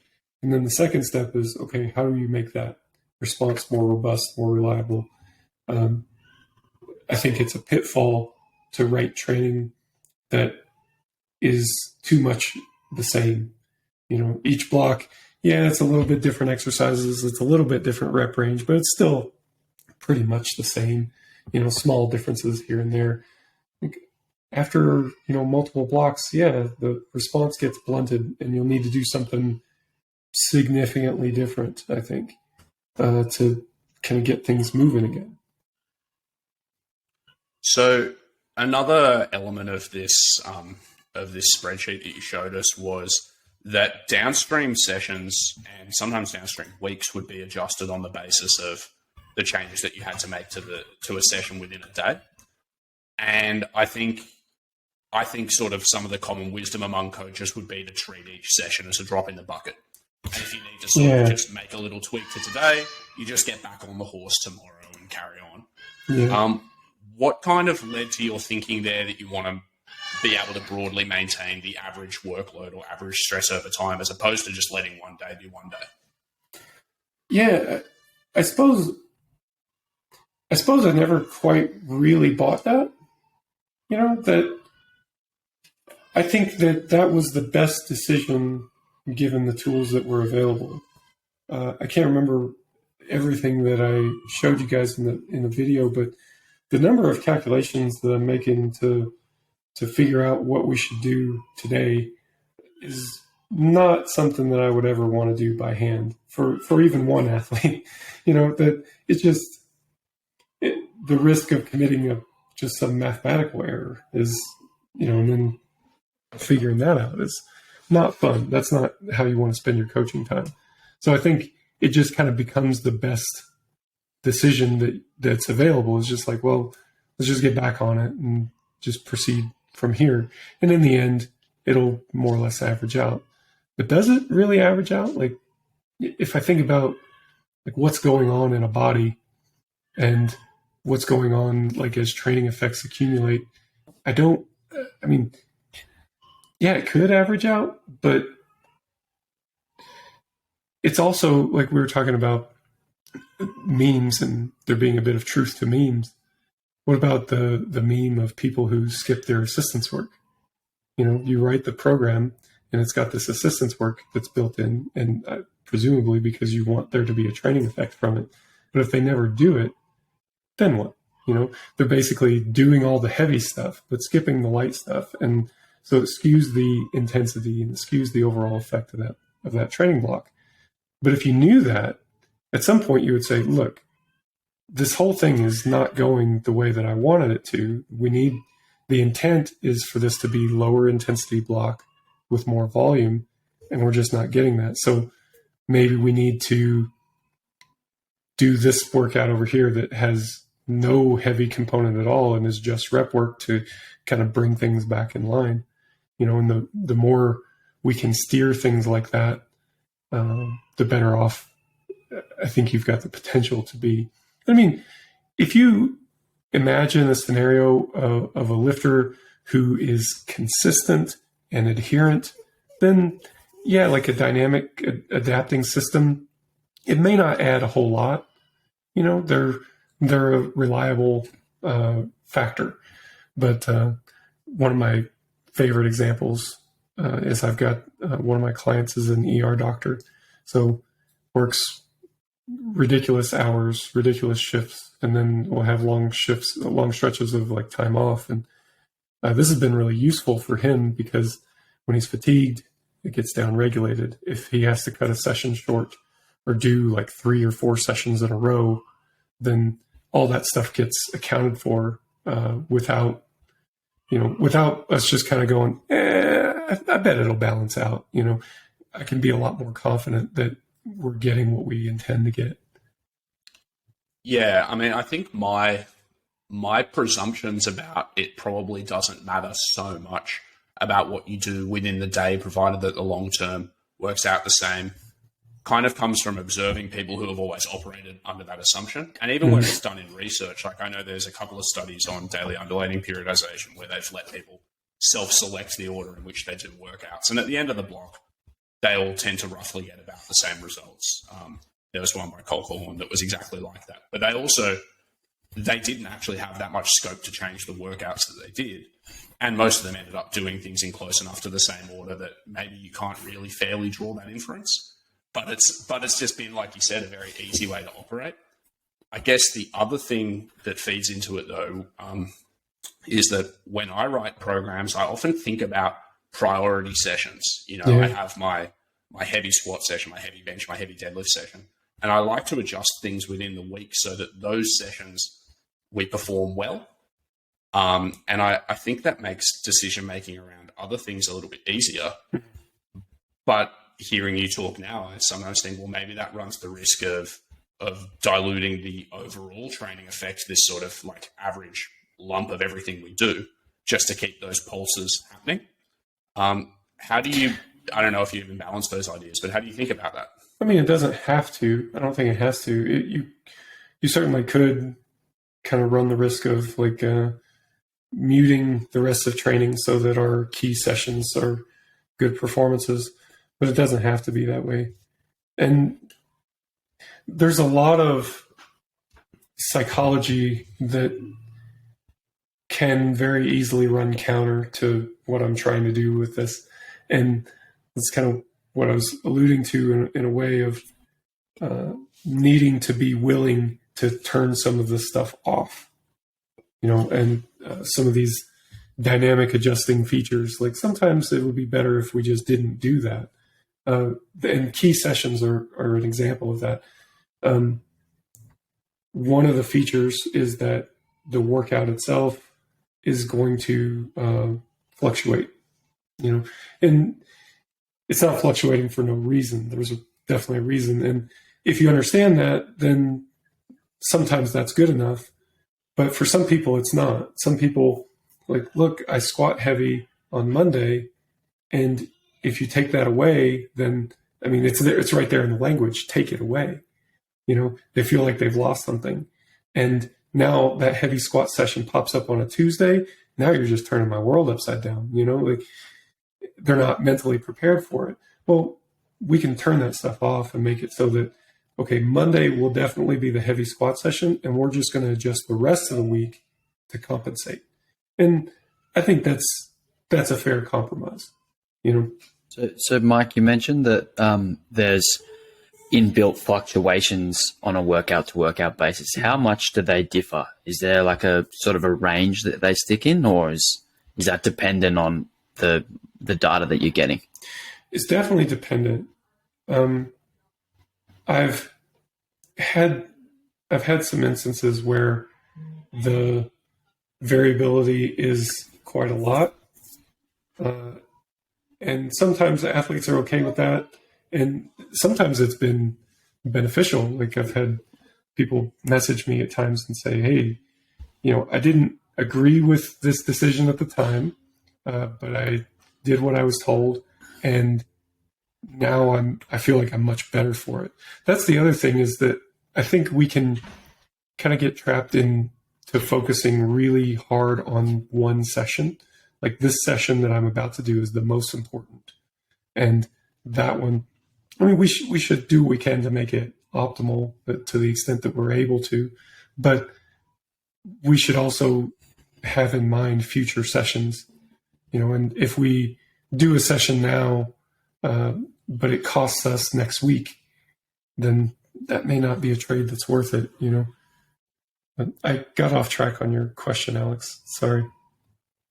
And then the second step is, okay, how do you make that response more robust, more reliable? I think it's a pitfall to write training that is too much the same. Each block, it's a little bit different exercises. It's a little bit different rep range, but it's still pretty much the same, small differences here and there. After, multiple blocks, the response gets blunted and you'll need to do something significantly different, I think, to kind of get things moving again. So another element of this spreadsheet that you showed us was that downstream sessions and sometimes downstream weeks would be adjusted on the basis of the changes that you had to make to a session within a day. And I think sort of some of the common wisdom among coaches would be to treat each session as a drop in the bucket. And if you need to sort of just make a little tweak to today, you just get back on the horse tomorrow and carry on. Yeah. What kind of led to your thinking there that you want to be able to broadly maintain the average workload or average stress over time, as opposed to just letting one day be one day? Yeah, I suppose I never quite really bought that. That I think that was the best decision given the tools that were available. I can't remember everything that I showed you guys in the video, but the number of calculations that I'm making to figure out what we should do today is not something that I would ever want to do by hand for even one athlete. That it's just the risk of committing just some mathematical error is, and then figuring that out is not fun. That's not how you want to spend your coaching time. So I think it just kind of becomes the best decision that's available. It's just like, well, let's just get back on it and just proceed from here. And in the end, it'll more or less average out. But does it really average out? Like, if I think about like what's going on in a body and what's going on like as training effects accumulate, it could average out, but it's also like we were talking about memes and there being a bit of truth to memes. What about the meme of people who skip their assistance work? You write the program and it's got this assistance work that's built in, and presumably because you want there to be a training effect from it. But if they never do it, then what? They're basically doing all the heavy stuff, but skipping the light stuff. And so it skews the intensity and it skews the overall effect of that training block. But if you knew that, at some point you would say, look, this whole thing is not going the way that I wanted it to. The intent is for this to be lower intensity block with more volume, and we're just not getting that. So maybe we need to do this workout over here that has no heavy component at all and is just rep work to kind of bring things back in line. And the more we can steer things like that, the better off I think you've got the potential to be. I mean, if you imagine a scenario of a lifter who is consistent and adherent, then yeah, like a dynamic adapting system, it may not add a whole lot. They're a reliable factor. But one of my favorite examples is I've got one of my clients is an ER doctor, so works ridiculous hours, ridiculous shifts, and then we'll have long stretches of like time off. And this has been really useful for him because when he's fatigued, it gets down-regulated. If he has to cut a session short or do like 3 or 4 sessions in a row, then all that stuff gets accounted for without us just kind of going, I bet it'll balance out. I can be a lot more confident that we're getting what we intend to get. Yeah, I mean, I think my presumptions about it probably doesn't matter so much about what you do within the day, provided that the long term works out the same, kind of comes from observing people who have always operated under that assumption. And even when it's done in research, like I know there's a couple of studies on daily undulating periodization where they've let people self-select the order in which they do workouts. And at the end of the block, they all tend to roughly get about the same results. There was one by Colquhoun that was exactly like that. But they didn't actually have that much scope to change the workouts that they did. And most of them ended up doing things in close enough to the same order that maybe you can't really fairly draw that inference. But it's just been, like you said, a very easy way to operate. I guess the other thing that feeds into it, though, is that when I write programs, I often think about priority sessions. I have my heavy squat session, my heavy bench, my heavy deadlift session. And I like to adjust things within the week so that those sessions we perform well. And I think that makes decision-making around other things a little bit easier. But hearing you talk now, I sometimes think, well, maybe that runs the risk of diluting the overall training effect, this sort of like average lump of everything we do, just to keep those pulses happening. How do you, I don't know if you even balance those ideas, but how do you think about that? I mean, it doesn't have to. I don't think it has to. You certainly could kind of run the risk of like muting the rest of training so that our key sessions are good performances, but it doesn't have to be that way. And there's a lot of psychology that can very easily run counter to what I'm trying to do with this. And that's kind of what I was alluding to in a way of needing to be willing to turn some of this stuff off, and some of these dynamic adjusting features. Like sometimes it would be better if we just didn't do that. And key sessions are an example of that. One of the features is that the workout itself is going to fluctuate, and it's not fluctuating for no reason. There's definitely a reason. And if you understand that, then sometimes that's good enough. But for some people, it's not. Some people like, look, I squat heavy on Monday, and if you take that away, then, I mean, it's there, it's right there in the language, take it away. They feel like they've lost something. And now that heavy squat session pops up on a Tuesday. Now you're just turning my world upside down, like they're not mentally prepared for it. Well, we can turn that stuff off and make it so that, okay, Monday will definitely be the heavy squat session, and we're just going to adjust the rest of the week to compensate. And I think that's a fair compromise, So Mike, you mentioned that there's inbuilt fluctuations on a workout to workout basis. How much do they differ? Is there like a sort of a range that they stick in, or is that dependent on the data that you're getting? It's definitely dependent. I've had I've had some instances where the variability is quite a lot. And sometimes the athletes are okay with that. And sometimes it's been beneficial. Like I've had people message me at times and say, hey, I didn't agree with this decision at the time, but I did what I was told. And now I feel like I'm much better for it. That's the other thing, is that I think we can kind of get trapped into focusing really hard on one session. Like this session that I'm about to do is the most important. And that one, I mean, we should do what we can to make it optimal to the extent that we're able to, but we should also have in mind future sessions, and if we do a session now, but it costs us next week, then that may not be a trade that's worth it, But I got off track on your question, Alex. Sorry.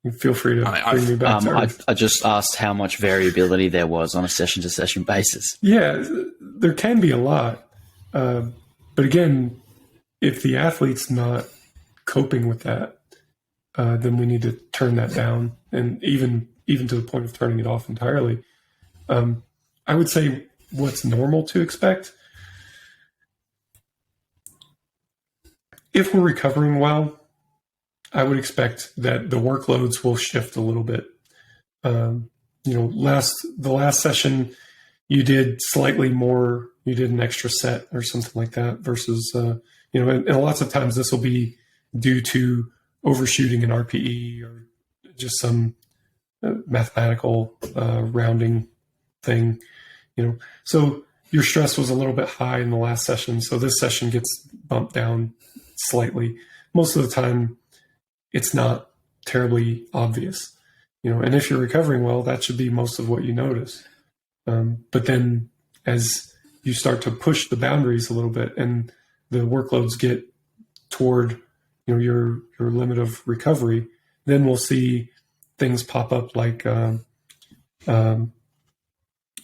You feel free to bring me back to earth. I just asked how much variability there was on a session-to-session basis. Yeah, there can be a lot. But again, if the athlete's not coping with that, then we need to turn that down, and even to the point of turning it off entirely. I would say what's normal to expect. If we're recovering well, I would expect that the workloads will shift a little bit. The last session you did slightly more, you did an extra set or something like that versus, and lots of times this will be due to overshooting an RPE or just some mathematical rounding thing, So your stress was a little bit high in the last session, so this session gets bumped down slightly. Most of the time, it's not terribly obvious, and if you're recovering well, that should be most of what you notice. But then as you start to push the boundaries a little bit and the workloads get toward, your limit of recovery, then we'll see things pop up like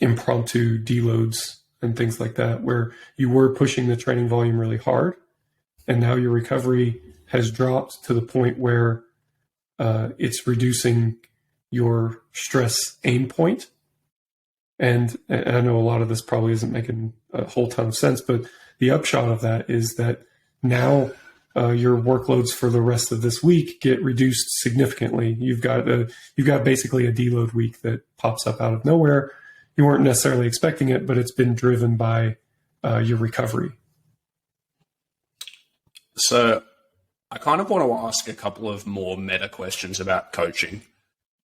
impromptu deloads and things like that, where you were pushing the training volume really hard, and now your recovery has dropped to the point where it's reducing your stress aim point. And I know a lot of this probably isn't making a whole ton of sense, but the upshot of that is that now your workloads for the rest of this week get reduced significantly. You've got basically a deload week that pops up out of nowhere. You weren't necessarily expecting it, but it's been driven by your recovery. So I kind of want to ask a couple of more meta questions about coaching.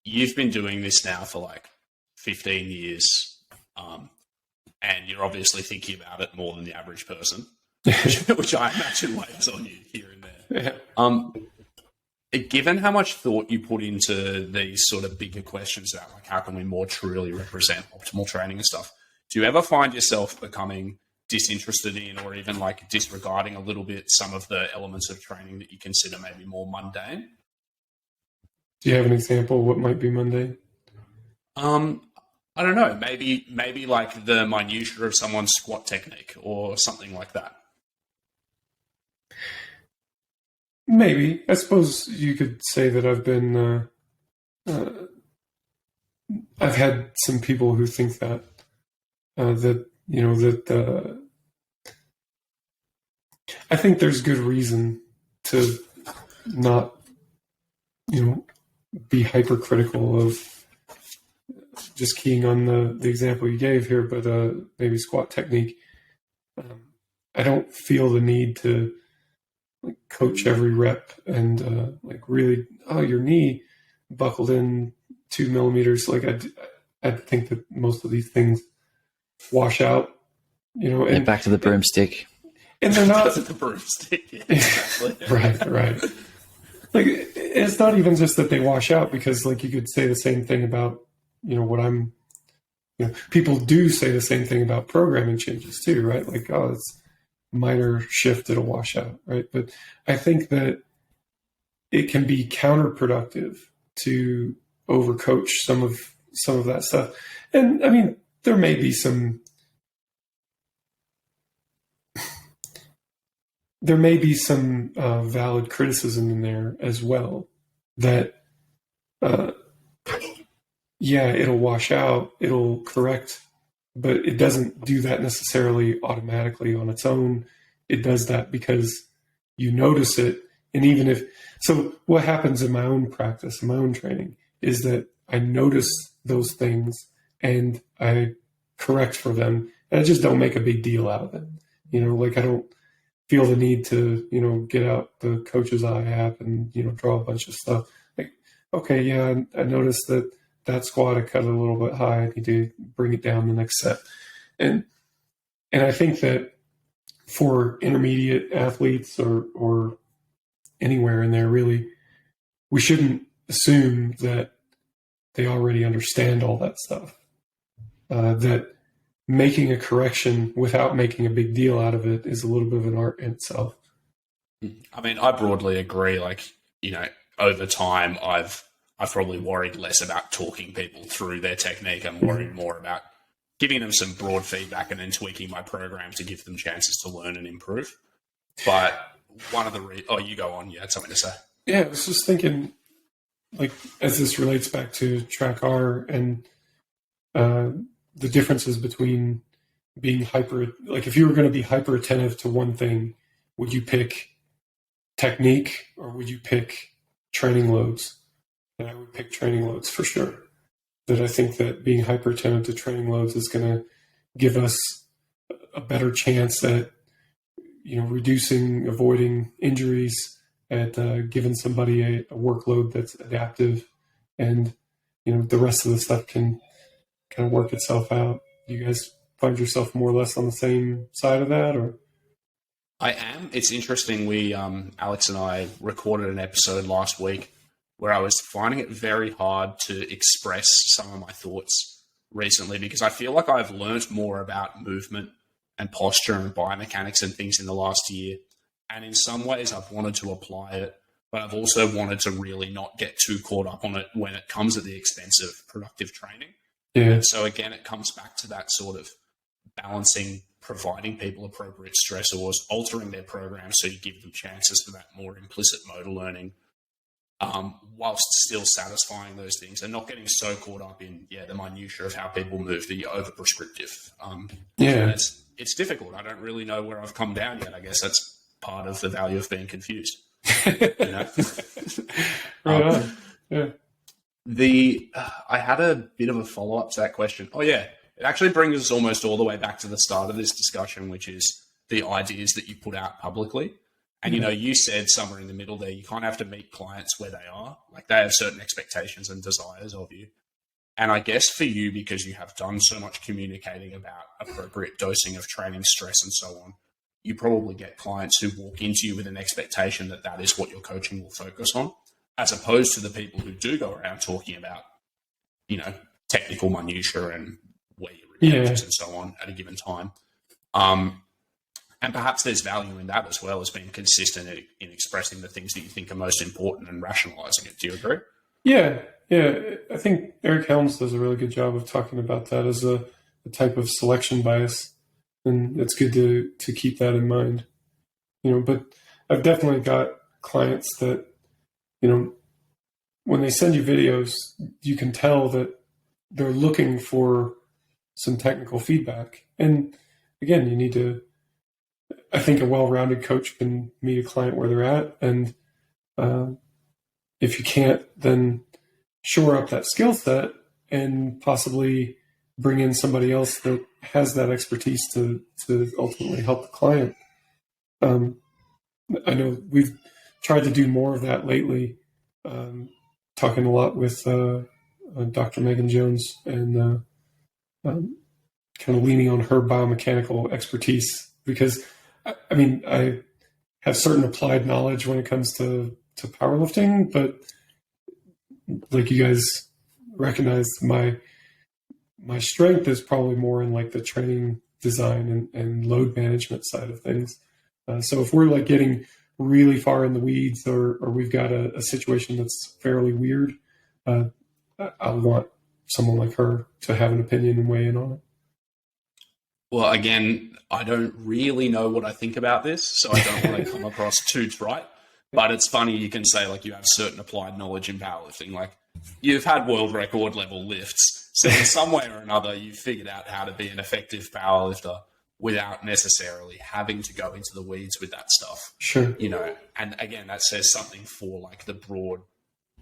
You've been doing this now for like 15 years, and you're obviously thinking about it more than the average person, which I imagine weighs on you here and there. Yeah. Given how much thought you put into these sort of bigger questions about like how can we more truly represent optimal training and stuff, do you ever find yourself becoming disinterested in or even like disregarding a little bit some of the elements of training that you consider maybe more mundane? Do you have an example of what might be mundane? I don't know. Maybe like the minutiae of someone's squat technique or something like that. Maybe. I suppose you could say that I've been. I've had some people who think that I think there's good reason to not, be hypercritical of just keying on the example you gave here, but maybe squat technique. I don't feel the need to coach every rep and really, your knee buckled in 2 millimeters. I think that most of these things wash out, and back to the broomstick. And they're not the broomstick. Yeah, exactly. right. It's not even just that they wash out, because you could say the same thing about, people do say the same thing about programming changes too, right? It's minor shift, it'll wash out, right? But I think that it can be counterproductive to overcoach some of that stuff. And I mean, there may be some there may be some valid criticism in there as well that, yeah, it'll wash out, it'll correct, but it doesn't do that necessarily automatically on its own. It does that because you notice it. And even if, so what happens in my own practice, in my own training, is that I notice those things and I correct for them. And I just don't make a big deal out of it. Like I don't feel the need to, get out the Coach's Eye app and, draw a bunch of stuff. Like, okay, yeah, I noticed that squat I cut a little bit high. I need to bring it down the next set. And I think that for intermediate athletes or anywhere in there, really, we shouldn't assume that they already understand all that stuff. That making a correction without making a big deal out of it is a little bit of an art in itself. I mean, I broadly agree. Like, over time, I've probably worried less about talking people through their technique. I'm worried more about giving them some broad feedback and then tweaking my program to give them chances to learn and improve. But one of the you go on. You had something to say. Yeah, I was just thinking, like, as this relates back to track R and the differences between being if you were going to be hyper attentive to one thing, would you pick technique or would you pick training loads? And I would pick training loads for sure. That I think that being hyper attentive to training loads is going to give us a better chance at, avoiding injuries, at giving somebody a workload that's adaptive, and, the rest of the stuff can kind of work itself out. You guys find yourself more or less on the same side of that, or? I am. It's interesting. We, Alex and I recorded an episode last week where I was finding it very hard to express some of my thoughts recently because I feel like I've learned more about movement and posture and biomechanics and things in the last year. And in some ways I've wanted to apply it, but I've also wanted to really not get too caught up on it when it comes at the expense of productive training. Yeah. And so again, it comes back to that sort of balancing, providing people appropriate stressors, altering their programs so you give them chances for that more implicit motor learning, whilst still satisfying those things and not getting so caught up in the minutiae of how people move that you're over prescriptive. It's difficult. I don't really know where I've come down yet. I guess that's part of the value of being confused. Right on. Yeah. I had a bit of a follow-up to that question. Oh yeah, it actually brings us almost all the way back to the start of this discussion, which is the ideas that you put out publicly. And, you said somewhere in the middle there, you kind of have to meet clients where they are. Like they have certain expectations and desires of you. And I guess for you, because you have done so much communicating about appropriate dosing of training, stress, and so on, you probably get clients who walk into you with an expectation that that is what your coaching will focus on, as opposed to the people who do go around talking about, technical minutiae and where your approaches and so on at a given time. And perhaps there's value in that as well as being consistent in expressing the things that you think are most important and rationalizing it. Do you agree? Yeah. I think Eric Helms does a really good job of talking about that as a type of selection bias. And it's good to keep that in mind. But I've definitely got clients that, when they send you videos, you can tell that they're looking for some technical feedback. And again, you need to, I think a well-rounded coach can meet a client where they're at. And if you can't, then shore up that skill set and possibly bring in somebody else that has that expertise to ultimately help the client. I know we've tried to do more of that lately, talking a lot with Dr. Megan Jones and kind of leaning on her biomechanical expertise because, I have certain applied knowledge when it comes to powerlifting, but like you guys recognize, my strength is probably more in like the training design and load management side of things. So if we're like getting really far in the weeds or we've got a situation that's fairly weird, I want someone like her to have an opinion and weigh in on it. Well, again, I don't really know what I think about this, so I don't want to come across too trite. But it's funny you can say like you have certain applied knowledge in powerlifting. Like you've had world record level lifts, so in some way or another you've figured out how to be an effective powerlifter without necessarily having to go into the weeds with that stuff. Sure. And again, that says something for like the broad,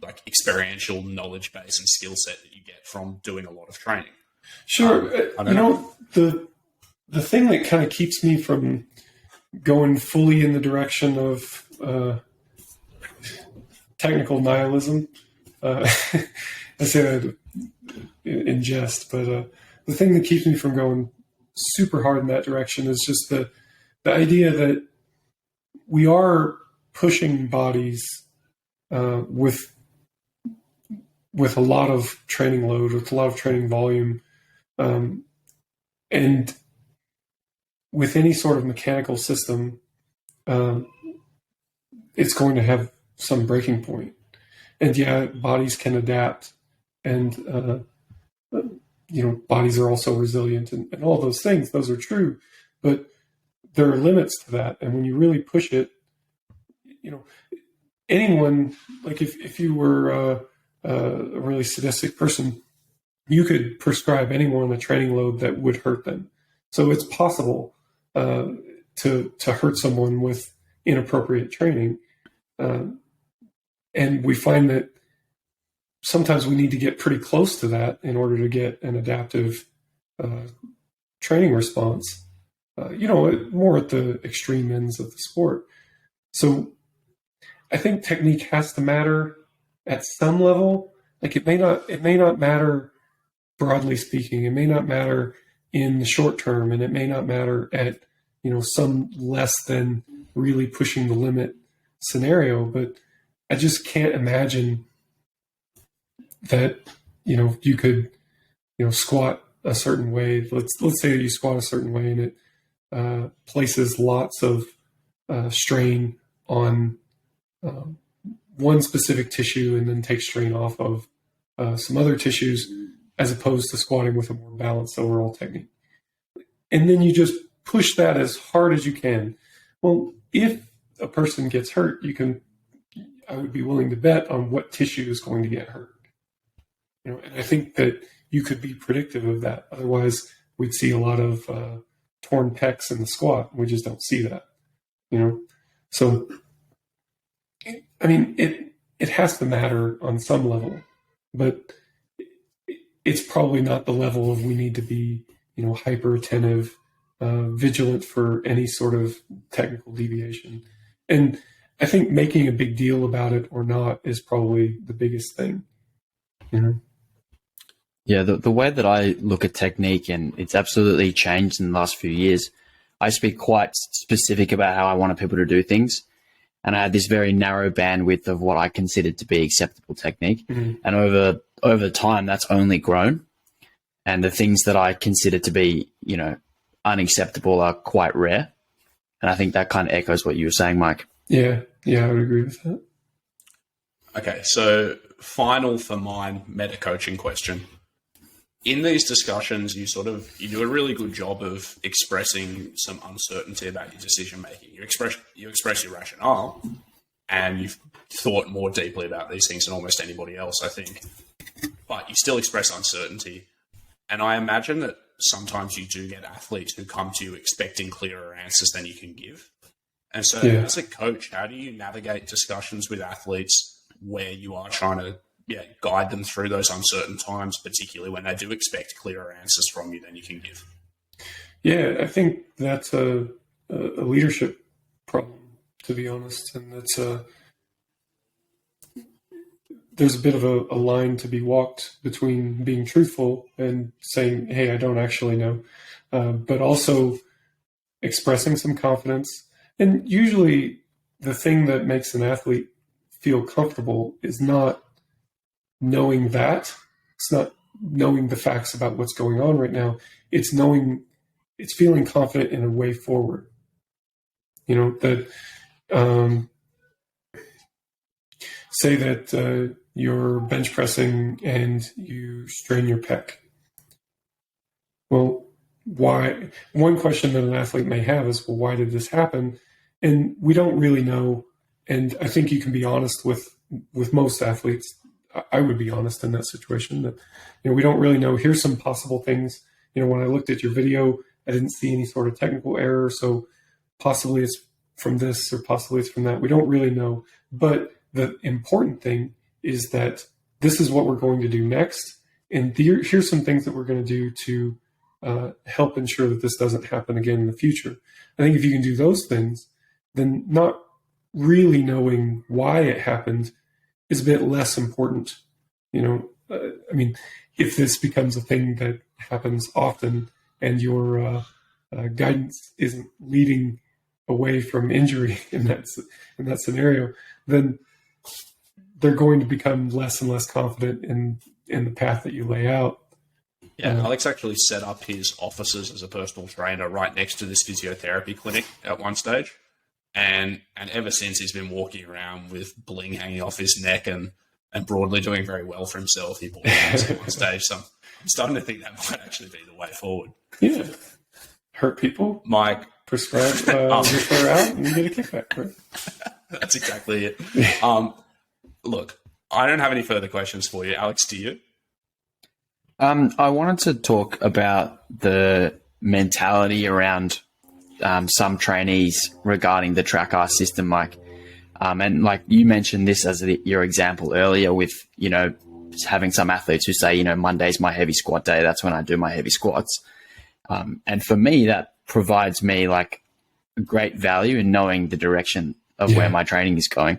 like experiential knowledge base and skill set that you get from doing a lot of training. Sure. The thing that kind of keeps me from going fully in the direction of technical nihilism, I say that in jest, but the thing that keeps me from going super hard in that direction is just the idea that we are pushing bodies with a lot of training load, with a lot of training volume, and with any sort of mechanical system, it's going to have some breaking point. And yeah, bodies can adapt, and bodies are also resilient, and all those things. Those are true, but there are limits to that. And when you really push it, anyone, like if you were a really sadistic person, you could prescribe anyone a training load that would hurt them. So it's possible to hurt someone with inappropriate training. And we find that sometimes we need to get pretty close to that in order to get an adaptive training response, more at the extreme ends of the sport. So I think technique has to matter at some level. Like it may not matter broadly speaking. It may not matter in the short term, and it may not matter at some less than really pushing the limit scenario. But I just can't imagine that you could squat a certain way. Let's say that you squat a certain way and it places lots of strain on one specific tissue and then takes strain off of some other tissues, as opposed to squatting with a more balanced overall technique. And then you just push that as hard as you can. Well, if a person gets hurt, I would be willing to bet on what tissue is going to get hurt. And I think that you could be predictive of that. Otherwise, we'd see a lot of torn pecs in the squat. We just don't see that. So, I mean, it has to matter on some level, but it's probably not the level of we need to be, hyper attentive, vigilant for any sort of technical deviation. And I think making a big deal about it or not is probably the biggest thing. Yeah, the way that I look at technique, and it's absolutely changed in the last few years. I used to be quite specific about how I wanted people to do things. And I had this very narrow bandwidth of what I considered to be acceptable technique. Mm-hmm. And over time, that's only grown. And the things that I consider to be, unacceptable are quite rare. And I think that kind of echoes what you were saying, Mike. Yeah, I would agree with that. Okay, so final for mine, meta coaching question. In these discussions, you do a really good job of expressing some uncertainty about your decision making. You express your rationale, and you've thought more deeply about these things than almost anybody else, I think. But you still express uncertainty. And I imagine that sometimes you do get athletes who come to you expecting clearer answers than you can give. And so as a coach, how do you navigate discussions with athletes where you are trying to guide them through those uncertain times, particularly when they do expect clearer answers from you than you can give? Yeah, I think that's a leadership problem, to be honest. And that's there's a bit of a line to be walked between being truthful and saying, hey, I don't actually know, but also expressing some confidence. And usually the thing that makes an athlete feel comfortable is not knowing that. It's not knowing the facts about what's going on right now. It's feeling confident in a way forward. That say that you're bench pressing and you strain your pec. Well, why, one question that an athlete may have is, well, why did this happen? And we don't really know. And I think you can be honest with most athletes. I would be honest in that situation that, we don't really know. Here's some possible things. When I looked at your video, I didn't see any sort of technical error. So possibly it's from this or possibly it's from that. We don't really know. But the important thing is that this is what we're going to do next. And here's some things that we're going to do to help ensure that this doesn't happen again in the future. I think if you can do those things, then not really knowing why it happened is a bit less important. If this becomes a thing that happens often and your guidance isn't leading away from injury in that scenario, then they're going to become less and less confident in the path that you lay out. Yeah, Alex actually set up his offices as a personal trainer right next to this physiotherapy clinic at one stage. And ever since, he's been walking around with bling hanging off his neck and broadly doing very well for himself. He bought at one stage. So I'm starting to think that might actually be the way forward. Yeah. Hurt people. Mike. Prescribe, refer out, and you get a kickback, right? That's exactly it. Look, I don't have any further questions for you. Alex, do you? I wanted to talk about the mentality around some trainees regarding the tracker system, Mike. And like you mentioned this as your example earlier with, having some athletes who say, Monday's my heavy squat day. That's when I do my heavy squats. And for me, that provides me like great value in knowing the direction of where my training is going.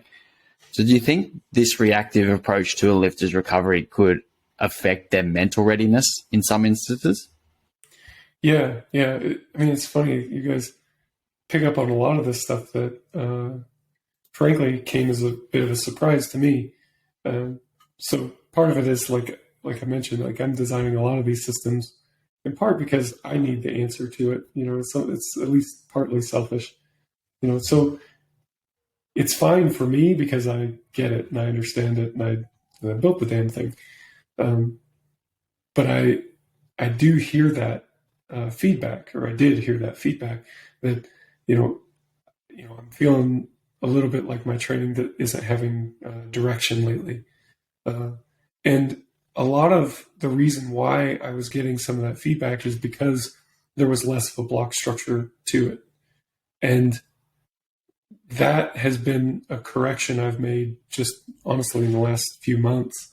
So do you think this reactive approach to a lifter's recovery could affect their mental readiness in some instances? Yeah. It's funny. You guys pick up on a lot of this stuff that, frankly, came as a bit of a surprise to me. So part of it is like I mentioned, like I'm designing a lot of these systems in part because I need the answer to it. So it's at least partly selfish. So it's fine for me because I get it and I understand it and I built the damn thing. But I do hear that feedback, or I did hear that feedback that I'm feeling a little bit like my training that isn't having direction lately, and a lot of the reason why I was getting some of that feedback is because there was less of a block structure to it, and that has been a correction I've made just honestly in the last few months,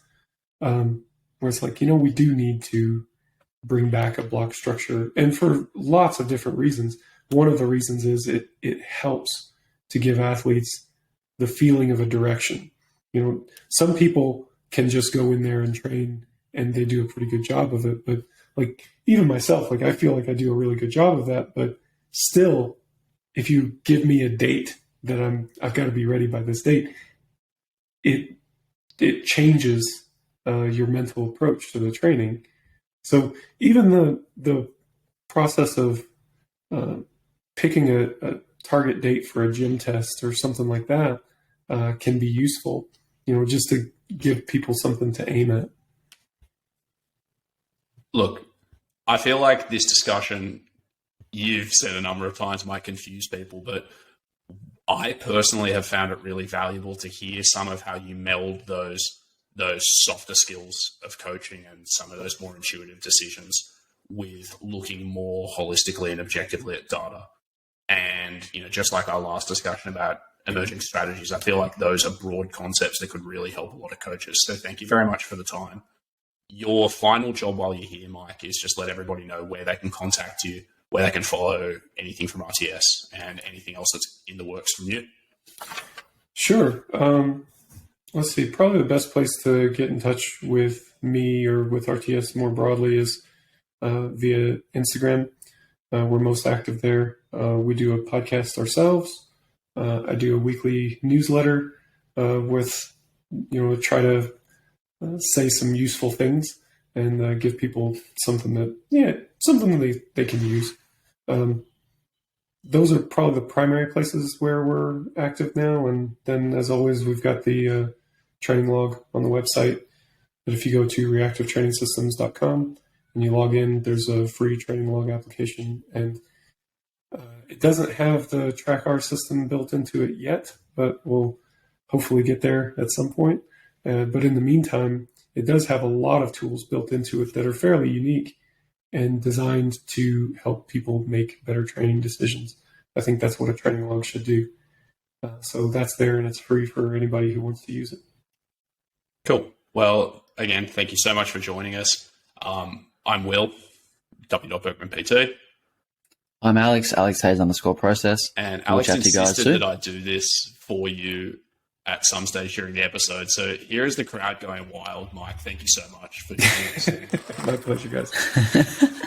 where it's like, we do need to bring back a block structure, and for lots of different reasons. One of the reasons is it helps to give athletes the feeling of a direction. Some people can just go in there and train and they do a pretty good job of it. But like even myself, like I feel like I do a really good job of that. But still, if you give me a date that I've got to be ready by this date, it changes your mental approach to the training. So even the process of picking a target date for a gym test or something like that can be useful, just to give people something to aim at. Look, I feel like this discussion, you've said a number of times, might confuse people, but I personally have found it really valuable to hear some of how you meld those softer skills of coaching and some of those more intuitive decisions with looking more holistically and objectively at data. And, just like our last discussion about emerging strategies, I feel like those are broad concepts that could really help a lot of coaches. So thank you very much for the time. Your final job while you're here, Mike, is just let everybody know where they can contact you, where they can follow anything from RTS and anything else that's in the works from you. Sure. Let's see. Probably the best place to get in touch with me or with RTS more broadly is via Instagram. We're most active there. We do a podcast ourselves. I do a weekly newsletter with, try to say some useful things and give people something that they can use. Those are probably the primary places where we're active now. And then, as always, we've got the training log on the website. But if you go to reactivetrainingsystems.com, When you log in, there's a free training log application, and it doesn't have the TrackR system built into it yet, but we'll hopefully get there at some point. But in the meantime, it does have a lot of tools built into it that are fairly unique and designed to help people make better training decisions. I think that's what a training log should do. So that's there, and it's free for anybody who wants to use it. Cool. Well, again, thank you so much for joining us. I'm Will, w.berkmanpt. I'm Alex Hayes _process. And We'll Alex chat to you guys insisted soon. that I do this for you at some stage during the episode. So here is the crowd going wild. Mike, thank you so much for doing this. My pleasure, guys.